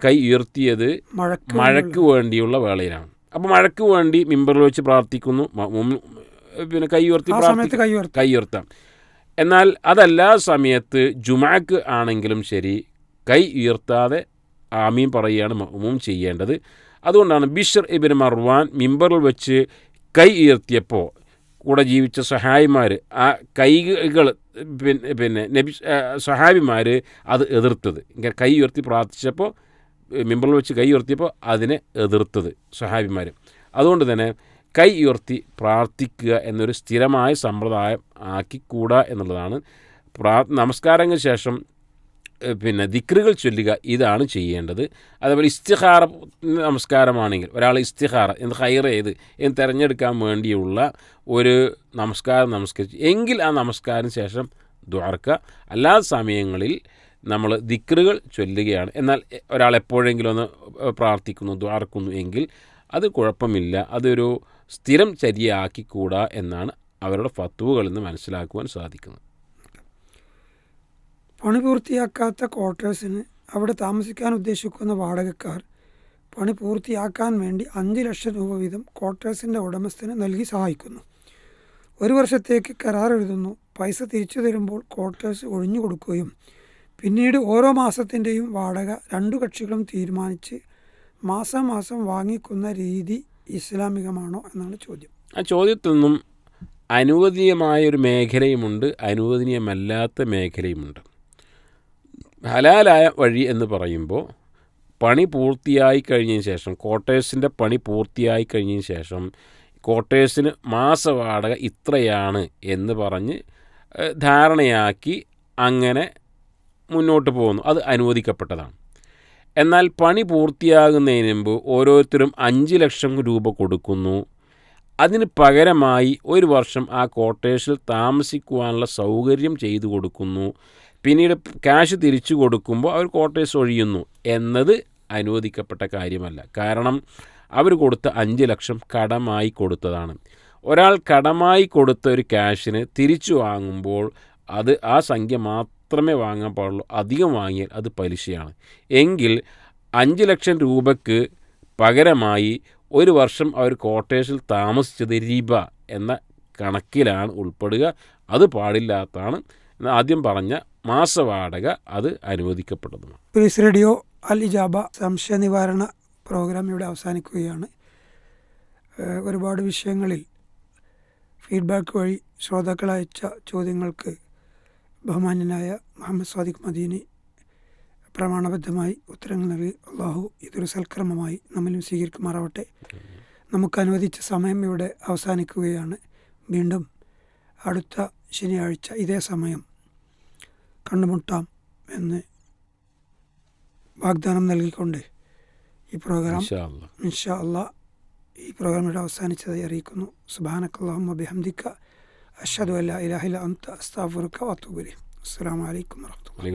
കൈ ഉയർത്തിയത് മഴയ്ക്ക് വേണ്ടിയുള്ള വേളയിലാണ്. അപ്പോൾ മഴയ്ക്ക് വേണ്ടി മിമ്പറിൽ വെച്ച് പ്രാർത്ഥിക്കുന്നു, കൈ ഉയർത്താം. എന്നാൽ അതല്ലാ സമയത്ത് ജുമാക്ക് ആണെങ്കിലും ശരി കൈ ഉയർത്താതെ ആമീൻ പറയുകയാണ് മഅ്മൂം ചെയ്യേണ്ടത്. അതുകൊണ്ടാണ് ബിശ്ർ ഇബ്നു മർവാൻ മിമ്പറിൽ വെച്ച് കൈ ഉയർത്തിയപ്പോൾ കൂടെ ജീവിച്ച സഹായിമാർ ആ കൈകൾ നബി സഹാബിമാർ അത് എതിർത്തത്. ഇങ്ങനെ കൈ ഉയർത്തി പ്രാർത്ഥിച്ചപ്പോൾ മിമ്പറിൽ വെച്ച് കൈ ഉയർത്തിയപ്പോൾ അതിനെ എതിർത്തത് സഹാബിമാർ. അതുകൊണ്ട് തന്നെ കൈ ഉയർത്തി പ്രാർത്ഥിക്കുക എന്നൊരു സ്ഥിരമായ സമ്പ്രദായം ആക്കിക്കൂടാ എന്നുള്ളതാണ്. നമസ്കാരങ്ങൾക്ക് ശേഷം ദിക്റുകൾ ചൊല്ലുക, ഇതാണ് ചെയ്യേണ്ടത്. അതേപോലെ ഇസ്തിഖാറ നമസ്കാരമാണെങ്കിൽ ഒരാൾ ഇസ്തിഖാറ എന്ത് ഖൈർ ചെയ്ത് എന്ന് തിരഞ്ഞെടുക്കാൻ വേണ്ടിയുള്ള ഒരു നമസ്കാരം നമസ്കരിച്ചു എങ്കിൽ ആ നമസ്കാരം ശേഷം ദുആർക്കുക. അല്ലാത്ത സമയങ്ങളിൽ നമ്മൾ ദിക്റുകൾ ചൊല്ലുകയാണ്. എന്നാൽ ഒരാൾ എപ്പോഴെങ്കിലും ഒന്ന് പ്രാർത്ഥിക്കുന്നു, ദുആർക്കുന്നു എങ്കിൽ അത് കുഴപ്പമില്ല. അതൊരു സ്ഥിരം ചര്യയാക്കിക്കൂടാ എന്നാണ് അവരുടെ ഫത്വകളിൽ നിന്ന് മനസ്സിലാക്കുവാൻ സാധിക്കുന്നത്. പണി പൂർത്തിയാക്കാത്ത ക്വാർട്ടേഴ്സിന് അവിടെ താമസിക്കാൻ ഉദ്ദേശിക്കുന്ന വാടകക്കാർ പണി പൂർത്തിയാക്കാൻ വേണ്ടി 5 ലക്ഷം രൂപ വീതം ക്വാർട്ടേഴ്സിൻ്റെ ഉടമസ്ഥന് നൽകി സഹായിക്കുന്നു. 1 വർഷത്തേക്ക് കരാർ എഴുതുന്നു. പൈസ തിരിച്ചു തരുമ്പോൾ ക്വാർട്ടേഴ്സ് ഒഴിഞ്ഞു കൊടുക്കുകയും പിന്നീട് ഓരോ മാസത്തിൻ്റെയും വാടക 2 കക്ഷികളും തീരുമാനിച്ച് മാസം മാസം വാങ്ങിക്കുന്ന രീതി ഇസ്ലാമികമാണോ എന്നാണ് ചോദ്യം. ആ ചോദ്യത്തിൽ നിന്നും അനുവദനീയമായൊരു മേഖലയുമുണ്ട്, അനുവദനീയമല്ലാത്ത മേഖലയുമുണ്ട്. ഹലാലായ വഴി എന്ന് പറയുമ്പോൾ പണി പൂർത്തിയായി കഴിഞ്ഞതിന് ശേഷം, ക്വാർട്ടേഴ്സിൻ്റെ പണി പൂർത്തിയായി കഴിഞ്ഞതിന് ശേഷം ക്വാർട്ടേഴ്സിന് മാസവാടക ഇത്രയാണ് എന്ന് പറഞ്ഞ് ധാരണയാക്കി അങ്ങനെ മുന്നോട്ട് പോകുന്നു. അത് അനുവദിക്കപ്പെട്ടതാണ്. എന്നാൽ പണി പൂർത്തിയാകുന്നതിന് മുമ്പ് ഓരോരുത്തരും 5 ലക്ഷം രൂപ കൊടുക്കുന്നു. അതിന് പകരമായി 1 വർഷം ആ ക്വാർട്ടേഴ്സിൽ താമസിക്കുവാനുള്ള സൗകര്യം ചെയ്തു കൊടുക്കുന്നു. പിന്നീട് ക്യാഷ് തിരിച്ചു കൊടുക്കുമ്പോൾ അവർ ക്വാർട്ടേഴ്സ് ഒഴിയുന്നു എന്നത് അനുവദിക്കപ്പെട്ട കാര്യമല്ല. കാരണം അവർ കൊടുത്ത 5 ലക്ഷം കടമായി കൊടുത്തതാണ്. ഒരാൾ കടമായി കൊടുത്ത ഒരു ക്യാഷിന് തിരിച്ചു വാങ്ങുമ്പോൾ അത് ആ സംഖ്യ മാത്രമേ വാങ്ങാൻ പാടുള്ളൂ. അധികം വാങ്ങിയാൽ അത് പലിശയാണ്. എങ്കിൽ 5 ലക്ഷം രൂപയ്ക്ക് പകരമായി 1 വർഷം അവർ ക്വാർട്ടേഴ്സിൽ താമസിച്ചത് റിബ എന്ന കണക്കിലാണ് ഉൾപ്പെടുക. അത് പാടില്ലാത്തതാണ്. ആദ്യം പറഞ്ഞ മാസവാടക അത് അനുവദിക്കപ്പെട്ടതുമാണ്. പീസ് റേഡിയോ അൽ ഇജാബ സംശയ നിവാരണ പ്രോഗ്രാം ഇവിടെ അവസാനിക്കുകയാണ്. ഒരുപാട് വിഷയങ്ങളിൽ ഫീഡ്ബാക്ക് വഴി ശ്രോതാക്കൾ അയച്ച ചോദ്യങ്ങൾക്ക് ബഹുമാന്യനായ മുഹമ്മദ് സാദിഖ് മദീനി പ്രമാണബദ്ധമായി ഉത്തരങ്ങൾ നൽകി. അള്ളാഹു ഇതൊരു സൽക്രമമായി നമ്മിലും സ്വീകരിക്കുമാറാവട്ടെ. നമുക്ക് അനുവദിച്ച സമയം ഇവിടെ അവസാനിക്കുകയാണ്. വീണ്ടും അടുത്ത ശനിയാഴ്ച ഇതേ സമയം കണ്ടുമുട്ടാം എന്ന് വാഗ്ദാനം നൽകിക്കൊണ്ട് ഈ പ്രോഗ്രാം ഇൻഷാ അല്ലാഹ് ഈ പ്രോഗ്രാം ഇവിടെ അവസാനിച്ചതായി അറിയിക്കുന്നു. സുബ്ഹാനക്കല്ലാഹുമ്മ ബിഹംദിക അഷ്ഹദു അല്ലാ ഇലാഹ ഇല്ല അൻത അസ്തഗ്ഫിറുക വഅതൂബു ഇലൈക്. അസ്സലാമു അലൈക്കും വറഹ്മത്തുള്ളാഹി.